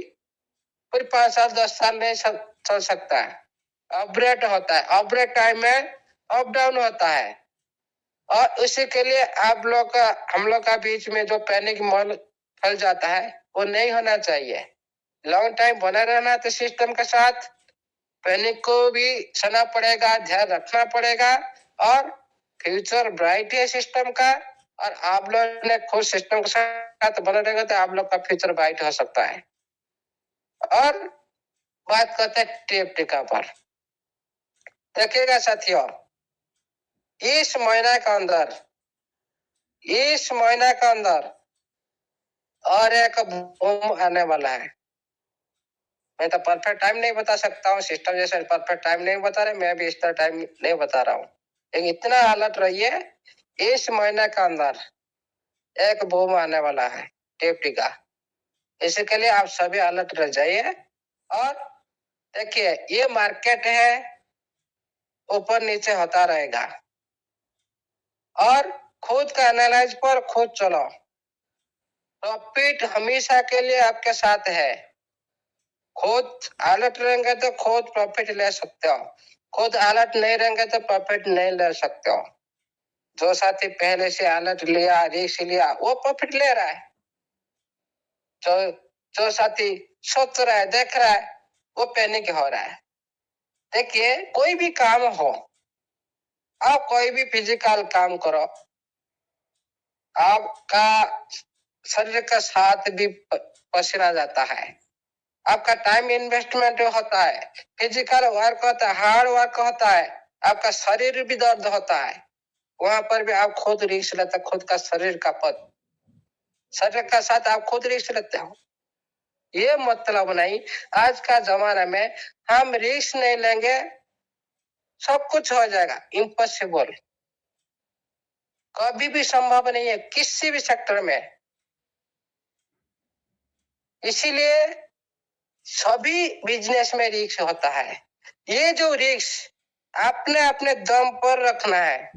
फिर 5 साल 10 साल नहीं चल सकता है। अपग्रेड होता है, अपग्रेड टाइम में अप डाउन होता है। और उसी के लिए आप लोग का हम लोग का बीच में जो पैनिक मन फैल जाता है वो नहीं होना चाहिए। लॉन्ग टाइम बना रहना तो सिस्टम के साथ पैनिक को भी सहना पड़ेगा, ध्यान रखना पड़ेगा। और फ्यूचर ब्राइट है सिस्टम का। और आप लोग ने खुद सिस्टम के साथ बने रहेगा तो आप लोग का फ्यूचर ब्राइट हो सकता है। और बात करते हैं टेप टिका पर। देखिएगा साथियों, इस महीना के अंदर और एक बूम आने वाला है। मैं तो परफेक्ट टाइम नहीं बता सकता हूँ, सिस्टम जैसे परफेक्ट टाइम नहीं बता रहे, मैं भी इस तरह टाइम नहीं बता रहा हूँ। लेकिन इतना अलर्ट रहिए, इस महीने के अंदर एक बूम आने वाला है टेप टिका। इसके लिए आप सभी अलर्ट रह जाइए। और देखिए, ये मार्केट है, ऊपर नीचे होता रहेगा। और खुद का एनालाइज पर खुद चलो। प्रॉफिट हमेशा के लिए आपके साथ है। खुद अलर्ट रहेंगे तो खुद प्रॉफिट ले सकते हो। खुद अलर्ट नहीं रहेंगे तो प्रॉफिट नहीं ले सकते हो। जो साथी पहले से अलर्ट लिया, रिस्क लिया, वो प्रॉफिट ले रहा है। जो जो साथी सोच रहा है, देख रहा है, वो पैनिक हो रहा है। देखिए, कोई भी काम हो, आप कोई भी फिजिकल काम करो, आपका शरीर का साथ भी पसीना जाता है। आपका टाइम इन्वेस्टमेंट होता है, फिजिकल वर्क होता है, हार्ड वर्क होता है, आपका शरीर भी दर्द होता है। वहां पर भी आप खुद रिस्क लेते, खुद का शरीर का शरीर का साथ आप खुद रिस्क लेते हो। ये मतलब नहीं आज का जमाना में हम रिस्क नहीं लेंगे सब कुछ हो जाएगा, इम्पॉसिबल। कभी भी संभव नहीं है किसी भी सेक्टर में। इसीलिए सभी बिजनेस में रिस्क होता है। ये जो रिस्क अपने अपने दम पर रखना है,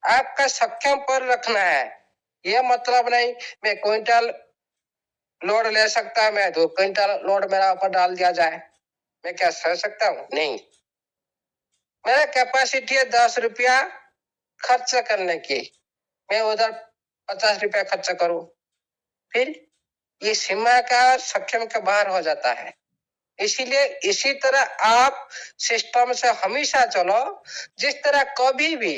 आपका सक्षम पर रखना है। ये मतलब नहीं मैं क्विंटल लोड ले सकता, मैं 2 क्विंटल लोड मेरा ऊपर डाल दिया जाए, मैं क्या सह सकता हूँ? नहीं। मेरा कैपेसिटी है 10 रुपया खर्च करने की, मैं उधर 50 रुपया खर्च करूं, फिर ये सीमा का सक्षम के बाहर हो जाता है। इसीलिए इसी तरह आप सिस्टम से हमेशा चलो, जिस तरह कभी भी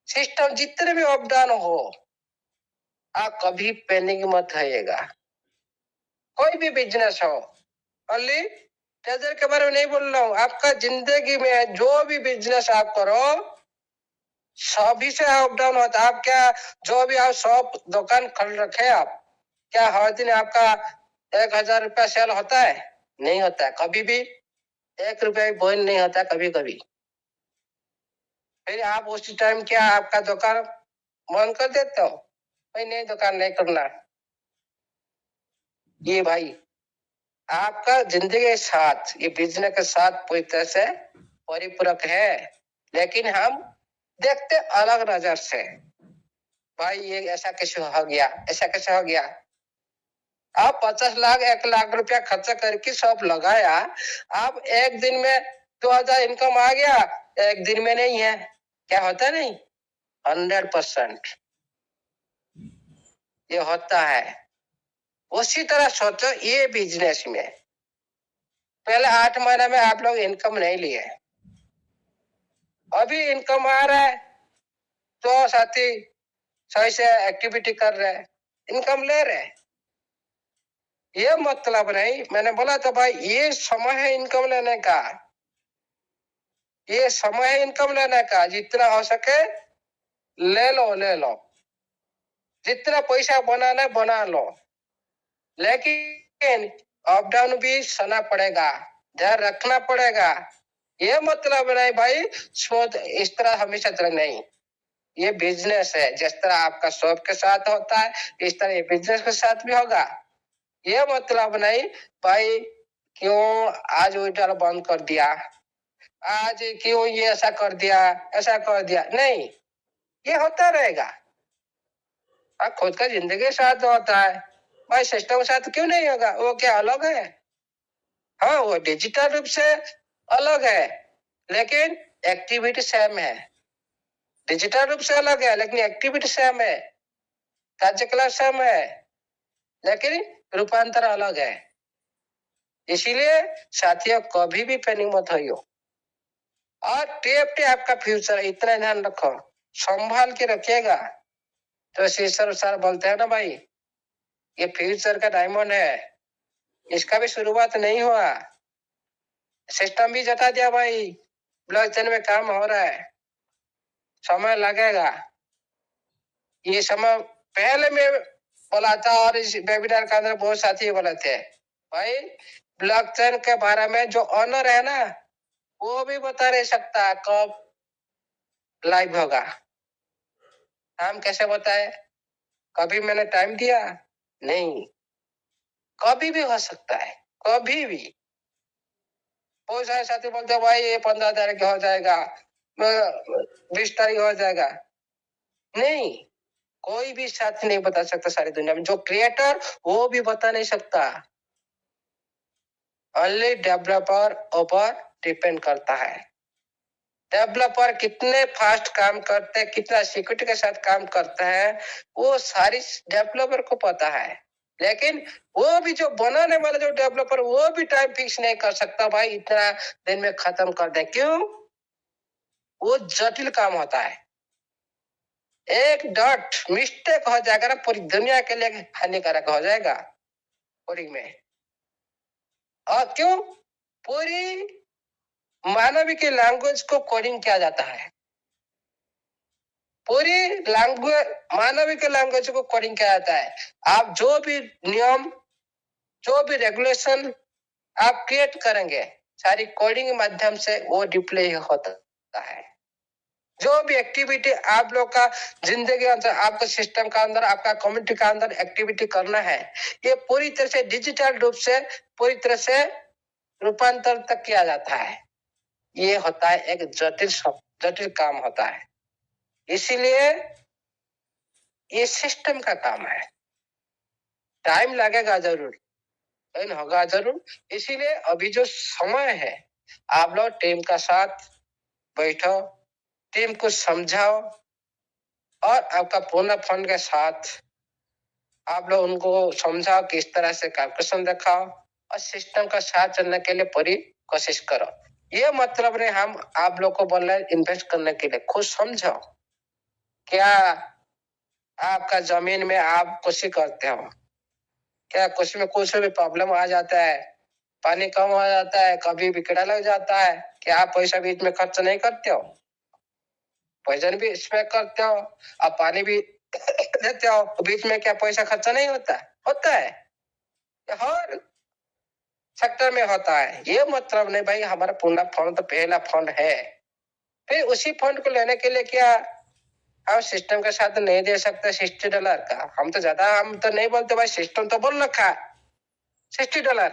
सिस्टम जितने भी अप डाउन हो, आप कभी पैनिक मत होइएगा। कोई भी बिजनेस हो, ओनली ट्रेजर के बारे में नहीं बोल रहा हूँ, आपका जिंदगी में जो भी बिजनेस आप करो सभी से अप डाउन होता है। आप क्या जो भी आप शॉप दुकान खोल रखे आप, क्या हर दिन आपका 1,000 रुपया सेल होता है? नहीं होता है। कभी भी 1 रुपया भी बोन नहीं होता कभी कभी। फिर आप उसी टाइम क्या आपका दुकान बंद कर देते हो? भाई नहीं, दुकान नहीं करना। ये भाई आपका जिंदगी के साथ, ये बिजनेस के साथ पूरी तरह से परिपूरक है। लेकिन हम देखते अलग नजर से, भाई ये ऐसा कैसे हो गया, ऐसा कैसे हो गया। आप 50 लाख 1 लाख रुपया खर्चा करके शॉप लगाया, आप एक दिन में 2,000 इनकम आ गया, एक दिन में नहीं है। क्या होता नहीं? 100% ये होता है। उसी तरह सोचो ये बिजनेस में पहले 8 महीने में आप लोग इनकम नहीं लिए, अभी इनकम आ रहा है तो साथी सही से एक्टिविटी कर रहे हैं, इनकम ले रहे हैं। ये मतलब नहीं, मैंने बोला तो भाई ये समय है इनकम लेने का, ये समय है इनकम लेने का। जितना हो सके ले लो, जितना पैसा बनाना है बना लो। लेकिन अप डाउन भी सहना पड़ेगा, ध्यान रखना पड़ेगा। ये मतलब नहीं भाई स्मूथ इस तरह हमेशा तरह नहीं। ये बिजनेस है, जिस तरह आपका शॉप के साथ होता है इस तरह ये बिजनेस के साथ भी होगा। ये मतलब नहीं भाई क्यों आज विड्रॉल बंद कर दिया, आज क्यों ये ऐसा कर दिया, ऐसा कर दिया, नहीं। ये होता रहेगा। खुद का जिंदगी के साथ होता है भाई, सिस्टम के साथ क्यों नहीं होगा? वो क्या अलग है? हाँ, वो डिजिटल रूप से अलग है, लेकिन एक्टिविटी सेम है। डिजिटल रूप से अलग है लेकिन एक्टिविटी सेम है, कार्यकलाप सेम है, लेकिन रूपांतर अलग है। इसीलिए साथियों, कभी भी पैनिक मत होइयो। और टेप आपका फ्यूचर, इतना ध्यान रखो, संभाल के रखिएगा। तो शीर्षर सर बोलते हैं ना भाई, ये फ्यूचर का डायमंड है, इसका भी शुरुआत नहीं हुआ। सिस्टम भी जता दिया भाई, ब्लॉकचेन में काम हो रहा है, समय लगेगा। ये समय पहले मैं बोला था और इस वेबिनार के अंदर बहुत साथी बोले थे भाई, ब्लॉकचेन के बारे में जो ऑनर है ना, वो भी बता नहीं सकता कब लाइव होगा। हम कैसे बताए? कभी मैंने टाइम दिया नहीं, कभी भी हो सकता है, कभी भी। बहुत सारे साथी बोलते हैं भाई ये 15 तारीख हो जाएगा, 20 तारीख हो जाएगा। नहीं, कोई भी साथी नहीं बता सकता सारी दुनिया में। जो क्रिएटर, वो भी बता नहीं सकता। ओनली डेवलपर ऊपर डिपेंड करता है। डेवलपर कितने फास्ट काम करते हैं, कितना सिक्योरिटी के साथ काम करता है, वो सारी डेवलपर को पता है। लेकिन वो भी जो बनाने वाला जो डेवलपर, वो भी टाइम फिक्स नहीं कर सकता भाई इतना दिन में खत्म कर दे। क्यों? वो जटिल काम होता है। एक डॉट मिस्टेक हो जाएगा ना, पूरी दुनिया के लिए हानिकारक हो जाएगा कोडिंग में। और क्यों? पूरी मानवीय की लैंग्वेज को कोडिंग किया जाता है। पूरी लैंग्वेज, मानवीय के लैंग्वेज को कोडिंग किया जाता है। आप जो भी नियम, जो भी रेगुलेशन आप क्रिएट करेंगे, सारी कोडिंग के माध्यम से वो डिप्ले होता है। जो भी एक्टिविटी आप लोग का जिंदगी के अंदर, आपका सिस्टम का अंदर, आपका कम्युनिटी का अंदर एक्टिविटी करना है, ये पूरी तरह से डिजिटल रूप से, पूरी तरह से रूपांतर तक किया जाता है। ये होता है एक जटिल काम होता है। इसीलिए ये सिस्टम का काम है, टाइम लगेगा जरूर, लेकिन होगा जरूर। इसीलिए अभी जो समय है, आप लोग टीम का साथ बैठो, टीम को समझाओ, और आपका पूर्ण फंड के साथ आप लोग उनको समझाओ, किस तरह से कैलकुलेशन दिखाओ, और सिस्टम का साथ चलने के लिए पूरी कोशिश करो। ये मतलब नहीं हम आप लोग को बोल रहे हैं इन्वेस्ट करने के लिए, खुद समझो। क्या आपका जमीन में आप कृषि करते हो, क्या कुछ में कुछ भी प्रॉब्लम आ जाता है, पानी कम हो जाता है, कभी भी कीड़ा लग जाता है, क्या आप पैसा बीच में खर्च नहीं करते हो? भोजन भी स्प्रे करते हो, अब पानी भी देते हो, बीच में क्या पैसा खर्चा नहीं होता? होता है, हर सेक्टर में होता है। ये मतलब नहीं भाई हमारा पूरा फंड तो पहला फंड है, फिर उसी फंड को लेने के लिए क्या हम सिस्टम के साथ नहीं दे सकते $60 का? हम तो ज्यादा, हम तो नहीं बोलते भाई, सिस्टम तो बोल रखा है $60।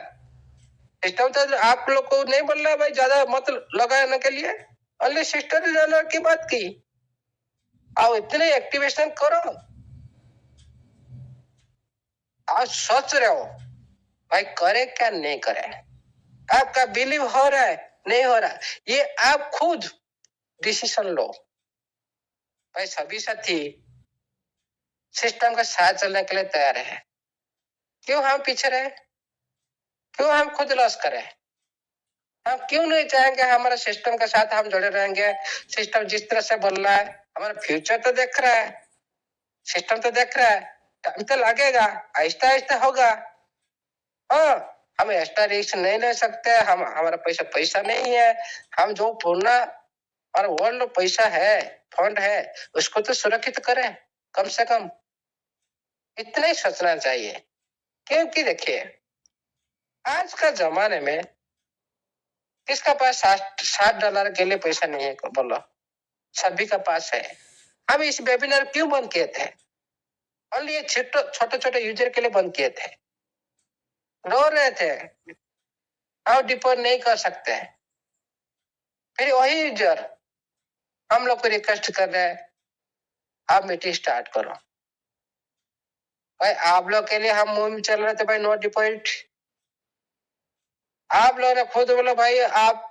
सिस्टम तो आप लोग को नहीं बोल रहा भाई ज्यादा मत लगाने के लिए, ओनली $60 की बात की। आओ इतने एक्टिवेशन करो, आप सोच रहे हो भाई करे क्या नहीं करे, आपका बिलीव हो रहा है नहीं हो रहा, ये आप खुद डिसीजन लो। भाई सभी साथी सिस्टम का साथ चलने के लिए तैयार है, क्यों हम पीछे रहे? क्यों हम खुद लॉस करें? हम क्यों नहीं चाहेंगे हमारे सिस्टम के साथ हम जुड़े रहेंगे? सिस्टम जिस तरह से बोल रहा है, हमारा फ्यूचर तो देख रहा है, सिस्टम तो देख रहा है, टाइम तो लगेगा, आहिस्ता आहिस्ता होगा। हाँ, हम एक्स्ट्रा रिस्क नहीं ले सकते, हम हमारा पैसा नहीं है। हम जो पूर्ण और वर्ल्ड पैसा है, फंड है, उसको तो सुरक्षित करें कम से कम, इतना ही सोचना चाहिए। क्योंकि देखिए आज का जमाने में किसका पास $60 के लिए पैसा नहीं है? बोलो, सभी का पास है। हम इस वेबिनार क्यों बंद किए थे? ओनली ये छोटे छोटे यूजर के लिए बंद किए थे, रो रहे थे हम डिपोज नहीं कर सकते। फिर वही यूजर हम लोग को रिक्वेस्ट कर रहे हैं आप मीटिंग स्टार्ट करो। भाई आप लोग के लिए हम मुहिम चल रहे थे भाई, नो डिपॉजिट। आप लोगों ने खुद बोला भाई आप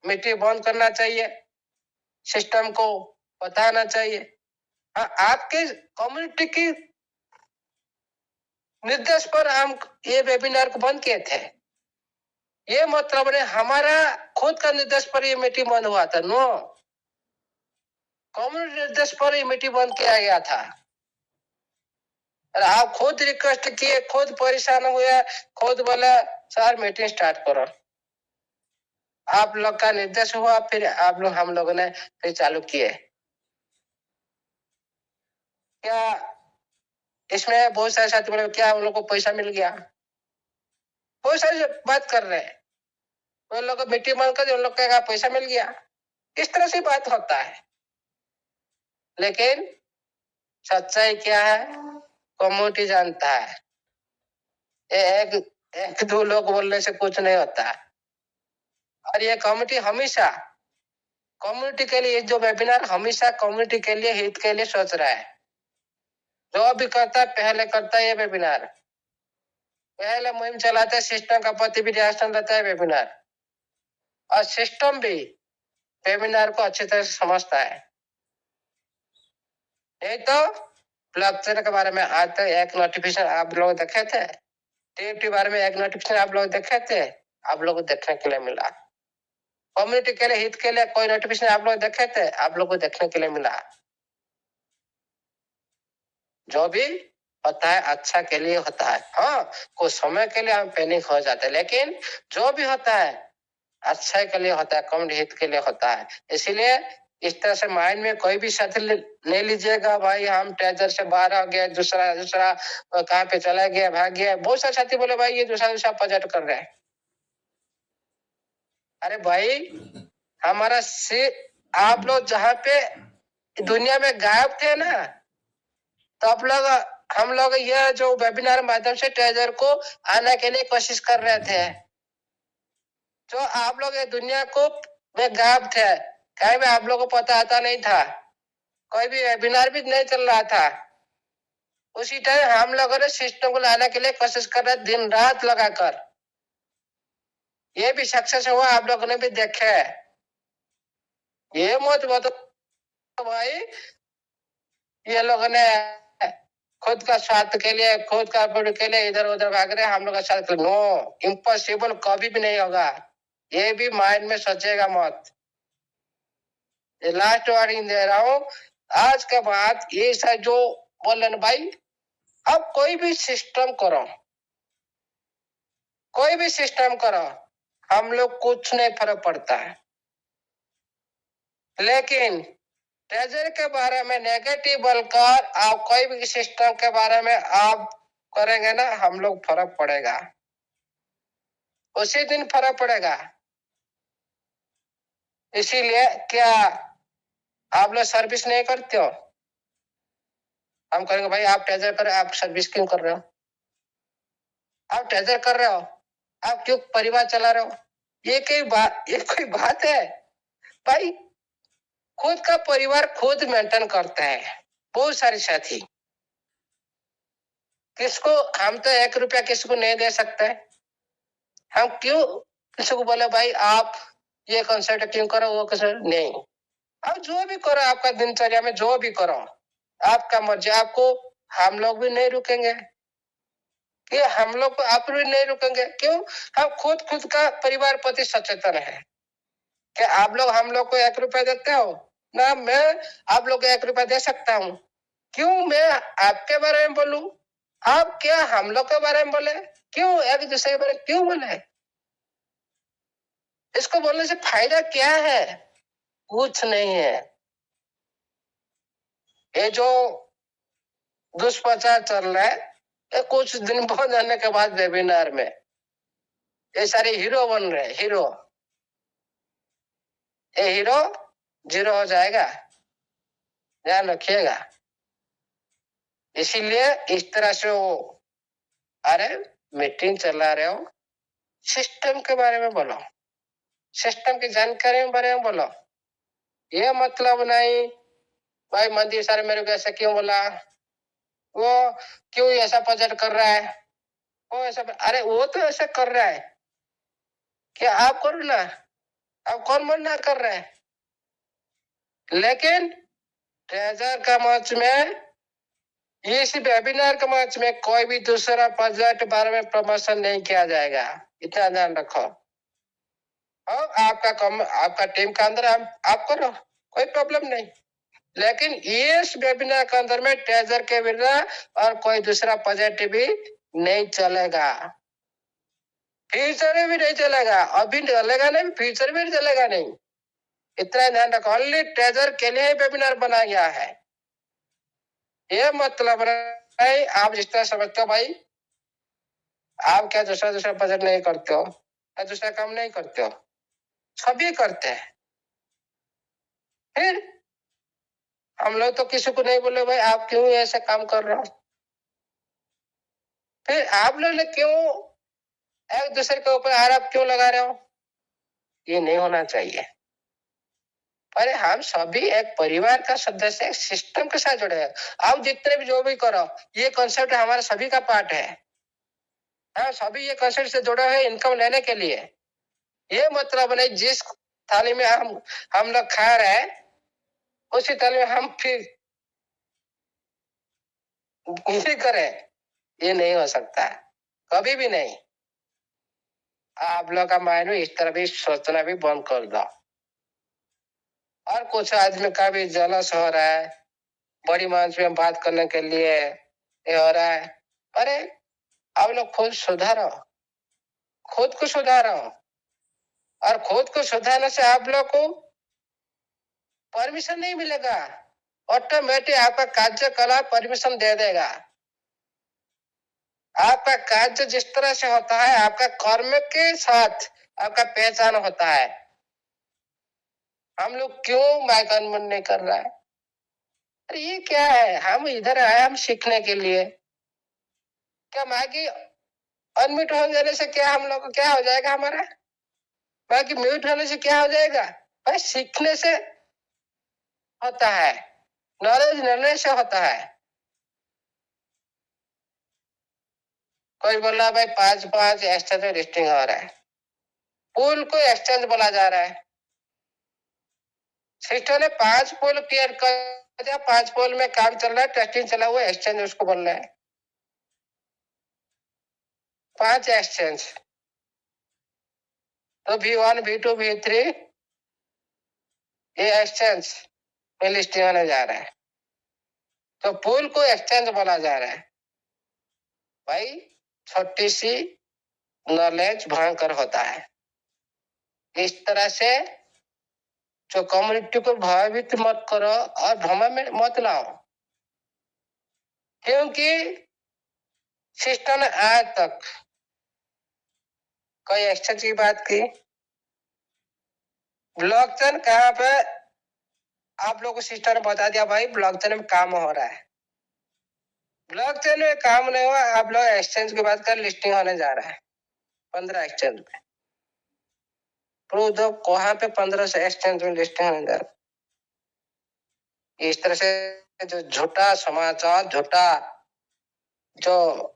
मीटिंग बंद करना चाहिए, सिस्टम को बताना चाहिए। हाँ, आपके कम्युनिटी की निर्देश पर हम ये वेबिनार को बंद किए थे। ये मतलब नहीं हमारा खुद का निर्देश पर ये मीटिंग बंद हुआ था, नो, कम्युनिटी निर्देश पर ये मीटिंग बंद किया गया था। और आप खुद रिक्वेस्ट किए, खुद परेशान हुए, खुद बोले सर मीटिंग स्टार्ट करो। आप लोग का निर्देश हुआ, फिर आप लोग हम लोगों ने फिर चालू किए। क्या इसमें बहुत सारे साथी बोले क्या उन लोग को पैसा मिल गया? बहुत सारी बात कर रहे हैं, उन लोग को मीटिंग बंद कर, उन लोग का पैसा मिल गया, इस तरह से बात होता है। लेकिन सच्चाई क्या है, कम्युनिटी जानता है। एक एक दो लोग बोलने से कुछ नहीं होता। और ये कम्युनिटी हमेशा कम्युनिटी के लिए, जो वेबिनार हमेशा कम्युनिटी के लिए, हित के लिए सोच रहा है। जो भी करता है पहले करता है ये वेबिनार, पहले मुहिम चलाते हैं, सिस्टम का पति भी रिएक्शन रहता है वेबिनार, और सिस्टम भी वेबिनार को अच्छी तरह से समझता है। नहीं तो ब्लॉकचेन के बारे में आज तक एक नोटिफिकेशन आप लोग देखे थे? टीएफ के बारे में एक नोटिफिकेशन आप लोग देखे थे? आप लोग को देखने के लिए मिला। कम्युनिटी के लिए, हित के लिए कोई नोटिफिकेशन आप लोग देखे थे? आप लोग को देखने के लिए मिला। जो भी होता है अच्छा के लिए होता है। हाँ, कुछ समय के लिए हम पैनिक हो जाते हैं, लेकिन जो भी होता है अच्छा के लिए होता है, कम्युनिटी हित के लिए होता है। इसीलिए इस तरह से माइंड में कोई भी साथी नहीं लीजिएगा भाई हम ट्रेजर से बाहर आ गए, दूसरा दूसरा कहाँ पे चला गया, भाग गया। बहुत सारे साथी बोले भाई ये दूसरा दूसरा प्रोजेक्ट कर रहे हैं। अरे भाई हमारा से आप लोग जहाँ पे दुनिया में गायब थे ना, तो आप लोग हम लोग यह जो वेबिनार माध्यम से ट्रेजर को आने के लिए कोशिश कर रहे थे। जो आप लोग ये दुनिया को में गायब थे, कहीं भी आप लोग को पता आता नहीं था, कोई भी वेबिनार भी नहीं चल रहा था। उसी टाइम हम लोगों ने सिस्टम को लाने के लिए कोशिश कर रहे, दिन रात लगाकर। ये भी सक्सेस हुआ, आप लोगों ने भी देखा है। ये मत बताओ भाई ये लोगों ने खुद का स्वार्थ के लिए, खुद का के लिए इधर उधर भाग रहे, हम लोग का स्वार्थ। नो, इम्पॉसिबल, कभी भी नहीं होगा। ये भी माइंड में सोचेगा मत। लास्ट वार्निंग दे रहा हूँ, आज के बाद ये सब जो बोल रहे भाई, अब कोई भी सिस्टम करो, कोई भी सिस्टम करो, हम लोग कुछ नहीं फर्क पड़ता है। लेकिन ट्रेजर के बारे में नेगेटिव बोलकर आप कोई भी सिस्टम के बारे में आप करेंगे ना, हम लोग फर्क पड़ेगा, उसी दिन फर्क पड़ेगा। इसीलिए क्या आप लोग सर्विस नहीं करते हो? हम कहेंगे भाई आप ट्रेजर कर, आप सर्विस क्यों कर रहे हो? आप ट्रेजर कर रहे हो, आप क्यों परिवार चला रहे हो? ये कोई बात है भाई? खुद का परिवार खुद मेंटेन करता है। बहुत सारे साथी, किसको हम तो 1 रुपया किसी को नहीं दे सकते। हम क्यों किसी को बोले भाई आप ये कंसर्ट क्यों करो, वो कंसर्ट नहीं। आप जो भी करो, आपका दिनचर्या में जो भी करो, आपका मर्जी। आपको हम लोग भी नहीं रुकेंगे, कि हम लोग आप भी नहीं रुकेंगे। क्यों? हम खुद का परिवार प्रति सचेतन है। क्या आप लोग हम लोग को 1 रुपया देते हो ना? मैं आप लोग को 1 रुपया दे सकता हूँ। क्यों मैं आपके बारे में बोलूं? आप क्या हम लोग के बारे में बोले? क्यों एक दूसरे के बारे में क्यों बोले? इसको बोलने से फायदा क्या है? कुछ नहीं है। ये जो दुष्प्रचार चल रहा है, ये कुछ दिन बंद होने के बाद वेबिनार में ये सारे हीरो बन रहे, हीरो। ये हीरो जीरो हो जाएगा, ध्यान रखिएगा। इसीलिए इस तरह से वो, अरे मीटिंग चला रहे हो, सिस्टम के बारे में बोलो, सिस्टम की जानकारी के बारे में बोलो। ये मतलब नहीं भाई मंदिर सर मेरे को ऐसा क्यों बोला, वो क्यों ऐसा प्रोजेक्ट कर रहा है, वो ऐसा, अरे वो तो ऐसा कर रहा है, क्या आप करो ना, आप कौन मना कर रहे हैं। लेकिन ट्रेजर का मंच में, इस वेबिनार के मंच में कोई भी दूसरा प्रोजेक्ट बारे में प्रमोशन नहीं किया जाएगा, इतना ध्यान रखो। और आपका टीम का अंदर आप करो, कोई प्रॉब्लम नहीं। लेकिन इस वेबिनार के अंदर में ट्रेजर के बिना और कोई दूसरा प्रोजेक्ट भी नहीं चलेगा, फ्यूचर में भी नहीं चलेगा, अभी चलेगा नहीं, फ्यूचर में भी चलेगा नहीं, इतना ध्यान रखो। ओनली ट्रेजर के लिए वेबिनार बनाया गया है। ये मतलब नहीं आप जिस तरह समझते हो भाई, आप क्या दूसरा दूसरा प्रोजेक्ट नहीं करते हो, क्या दूसरा काम नहीं करते हो, सभी करते हैं। फिर हम लोग तो किसी को नहीं बोले भाई आप क्यों ऐसा काम कर रहे हो, फिर आप लोग ने क्यों एक दूसरे के ऊपर आरोप क्यों लगा रहे हो, ये नहीं होना चाहिए। अरे हम सभी एक परिवार का सदस्य, एक सिस्टम के साथ जुड़े हैं। आप जितने भी जो भी करो, ये कॉन्सेप्ट हमारे सभी का पार्ट है। हाँ, सभी ये कॉन्सेप्ट से जुड़े हुए इनकम लेने के लिए। ये मतलब नहीं जिस थाली में हम लोग खा रहे हैं उसी थाली में हम फिर ये करें, ये नहीं हो सकता, कभी भी नहीं। आप लोग का माइंड में इस तरह भी सोचना भी बंद कर दो। और कुछ आदमी का भी जलस हो रहा है, बड़ी मंच में बात करने के लिए ये हो रहा है। अरे आप लोग खुद सुधारो, खुद को सुधारो, और खुद को सुधारने से आप लोग को परमिशन नहीं मिलेगा, ऑटोमेटिक आपका कार्यकलाप परमिशन दे देगा। आपका कार्य जिस तरह से होता है, आपका कर्म के साथ आपका पहचान होता है। हम लोग क्यों माइक अनम्यूट नहीं कर रहा है, अरे ये क्या है, हम इधर आए हम सीखने के लिए। क्या माइक अनम्यूट हो जाने से क्या हम लोग को क्या हो जाएगा, हमारा बाकी म्यूट होने से क्या हो जाएगा, भाई सीखने से होता है, नॉलेज लेने से होता है। कोई बोल रहा भाई 5 एक्सचेंज में लिस्टिंग हो रहा है, पूल को एक्सचेंज बोला जा रहा है। सिस्टम ने 5 पोल क्लियर कर दिया, 5 पोल में काम चल रहा है, टेस्टिंग चला हुआ है, एक्सचेंज उसको बोल रहे हैं 5 एक्सचेंज। तो V1 V2 V3 ये एक्सचेंज में लिस्टिंग होने जा रहा है, तो पूल को एक्सचेंज बोला जा रहा है। भाई छोटी सी नॉलेज भयंकर होता है। इस तरह से जो कम्युनिटी को भयभीत मत करो और भ्रम में मत लाओ, क्योंकि सिस्टम ने आज तक कोई एक्सचेंज की बात की, ब्लॉकचेन कहाँ पे आप लोगों को सिस्टम ने बता दिया भाई ब्लॉकचेन में काम हो रहा है, ब्लॉकचेन में काम नहीं हुआ, आप लोग एक्सचेंज की बात कर, लिस्टिंग होने जा रहा है 15 एक्सचेंज में। प्रूव दो कहाँ पे 15 से एक्सचेंज में लिस्टिंग होने जा रहा है। इस तरह से जो झूठा समाचार, झूठा जो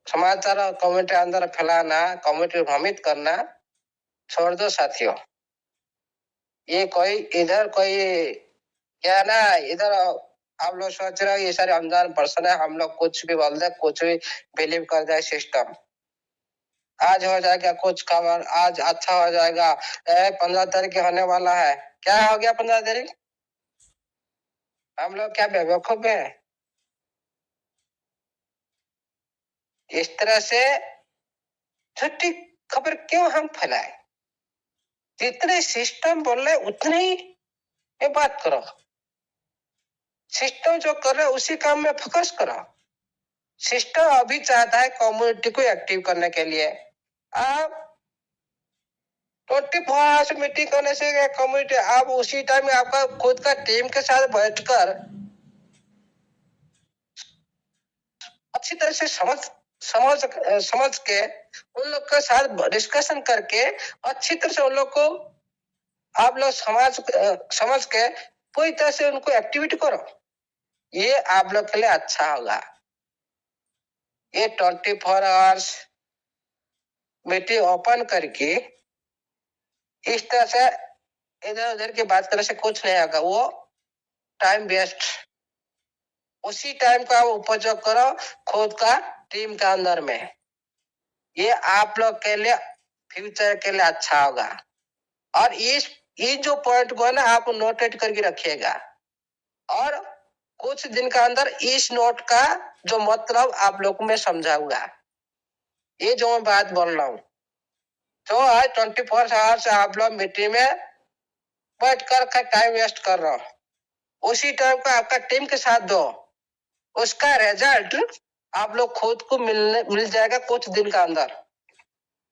समाचार कम्युनिटी अंदर फैलाना, कम्युनिटी भ्रमित करना छोड़ दो साथियों। ये कोई इधर कोई क्या ना, इधर आप लोग सोच रहे हो ये सारे अनजान पर्सन है, हम लोग कुछ भी बोल दे, कुछ भी बिलीव कर जाए सिस्टम। आज हो जाएगा कुछ खबर, आज अच्छा हो जाएगा, 15 तारीख होने वाला है, क्या हो गया 15 तारीख, हम लोग क्या बेवकूफ है। इस तरह से झूठी खबर क्यों हम फैलाए, जितने सिस्टम बोल रहे उतने ही में बात करो, सिस्टम जो कर रहे है उसी काम में फोकस करो। सिस्टम अभी चाहता है कम्युनिटी को एक्टिव करने के लिए, आप 24 आवर्स मीटिंग करने से कम्युनिटी, आप उसी टाइम में आपका खुद का टीम के साथ बैठकर अच्छी तरह से समझ के उन लोग के साथ डिस्कशन करके अच्छी तरह से उन लोग को आप लोग समझ के पूरी तरह से उनको एक्टिविटी करो। ये आप लोग के लिए अच्छा होगा। ये 24 आवर्स मीटिंग ओपन करके इस तरह से इधर उधर की बात करने से कुछ नहीं होगा, वो टाइम वेस्ट। उसी टाइम का उपयोग करो खुद का टीम के अंदर में। ये आप लोग के लिए फ्यूचर के लिए अच्छा होगा। और ये जो पॉइंट को है ना, आप नोटेट करके रखिएगा और कुछ दिन के अंदर इस नोट का जो मतलब आप लोग को मैं समझाऊंगा। ये जो मैं बात बोल रहा हूँ, तो आज 24 आवर्स आप लोग मीटिंग में बैठ कर टाइम वेस्ट कर रहा हो, उसी टाइम को आपका टीम के साथ दो, उसका रिजल्ट आप लोग खुद को मिल जाएगा कुछ दिन का अंदर।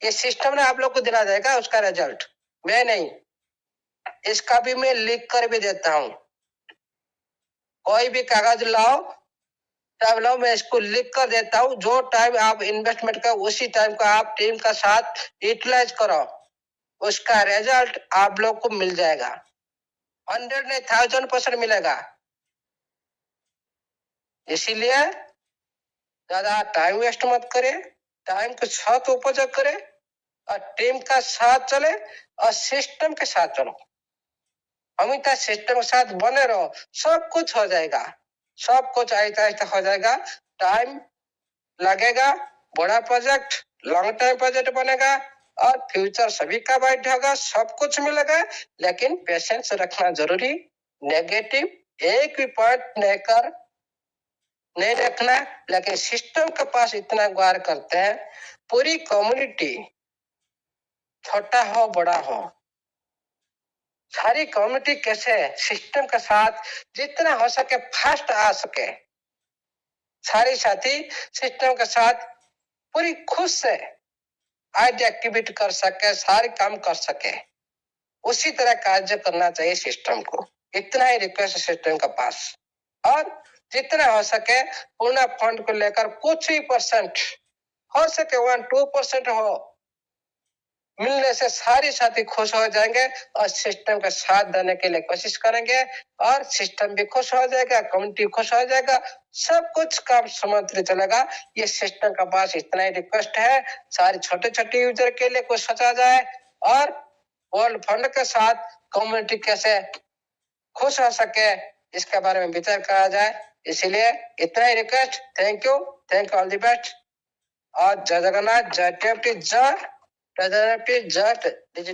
ये सिस्टम ने आप लोग को दिला जाएगा उसका रिजल्ट, मैं नहीं। इसका भी मैं लिख कर भी देता हूँ। कोई भी कागज लाओ, तब लो, मैं इसको लिख कर देता हूँ। जो टाइम आप इन्वेस्टमेंट का उसी टाइम का आप टीम का साथ यूटिलाइज करो, उसका रिजल्ट आप लोग को मिल जाएगा। 100 नहीं 1000% मिलेगा। इसीलिए ज्यादा टाइम वेस्ट मत करे, टाइम के साथ उपयोग करे और टीम का साथ चले और सिस्टम के साथ चलो। हमेशा सिस्टम के साथ बने रहो, सब कुछ हो जाएगा। सब कुछ आहिस्ता आहिस्ता हो जाएगा। टाइम लगेगा, बड़ा प्रोजेक्ट, लॉन्ग टाइम प्रोजेक्ट बनेगा और फ्यूचर सभी का वाइट होगा, सब कुछ मिलेगा। लेकिन पेशेंस रखना जरूरी। नेगेटिव एक भी पॉइंट नहीं रखना। लेकिन सिस्टम के पास इतना गौर करते हैं, पूरी कम्युनिटी, छोटा हो बड़ा हो, सारी कम्युनिटी कैसे सिस्टम के साथ जितना हो सके फास्ट आ सके, सारे साथी सिस्टम के साथ पूरी खुश से आज एक्टिविटी कर सके, सारे काम कर सके, उसी तरह कार्य करना चाहिए सिस्टम को। इतना ही रिक्वेस्ट सिस्टम के पास। और जितना हो सके पूर्ण फंड को लेकर कुछ ही परसेंट हो सके, 1-2% हो, मिलने से सारे साथी खुश हो जाएंगे और सिस्टम का साथ देने के लिए कोशिश करेंगे और सिस्टम भी खुश हो जाएगा, कम्युनिटी खुश हो जाएगा, सब कुछ काम समझते चलेगा। ये सिस्टम का पास इतना ही रिक्वेस्ट है, सारे छोटे छोटे यूजर के लिए कुछ सोचा जाए और वर्ल्ड फंड के साथ कम्युनिटी कैसे खुश हो सके, इसके बारे में विचार करा जाए। इसीलिए इतना ही request. Thank you all the best. और जय जगन्नाथ, जय टेप्टी, जय डिजिटल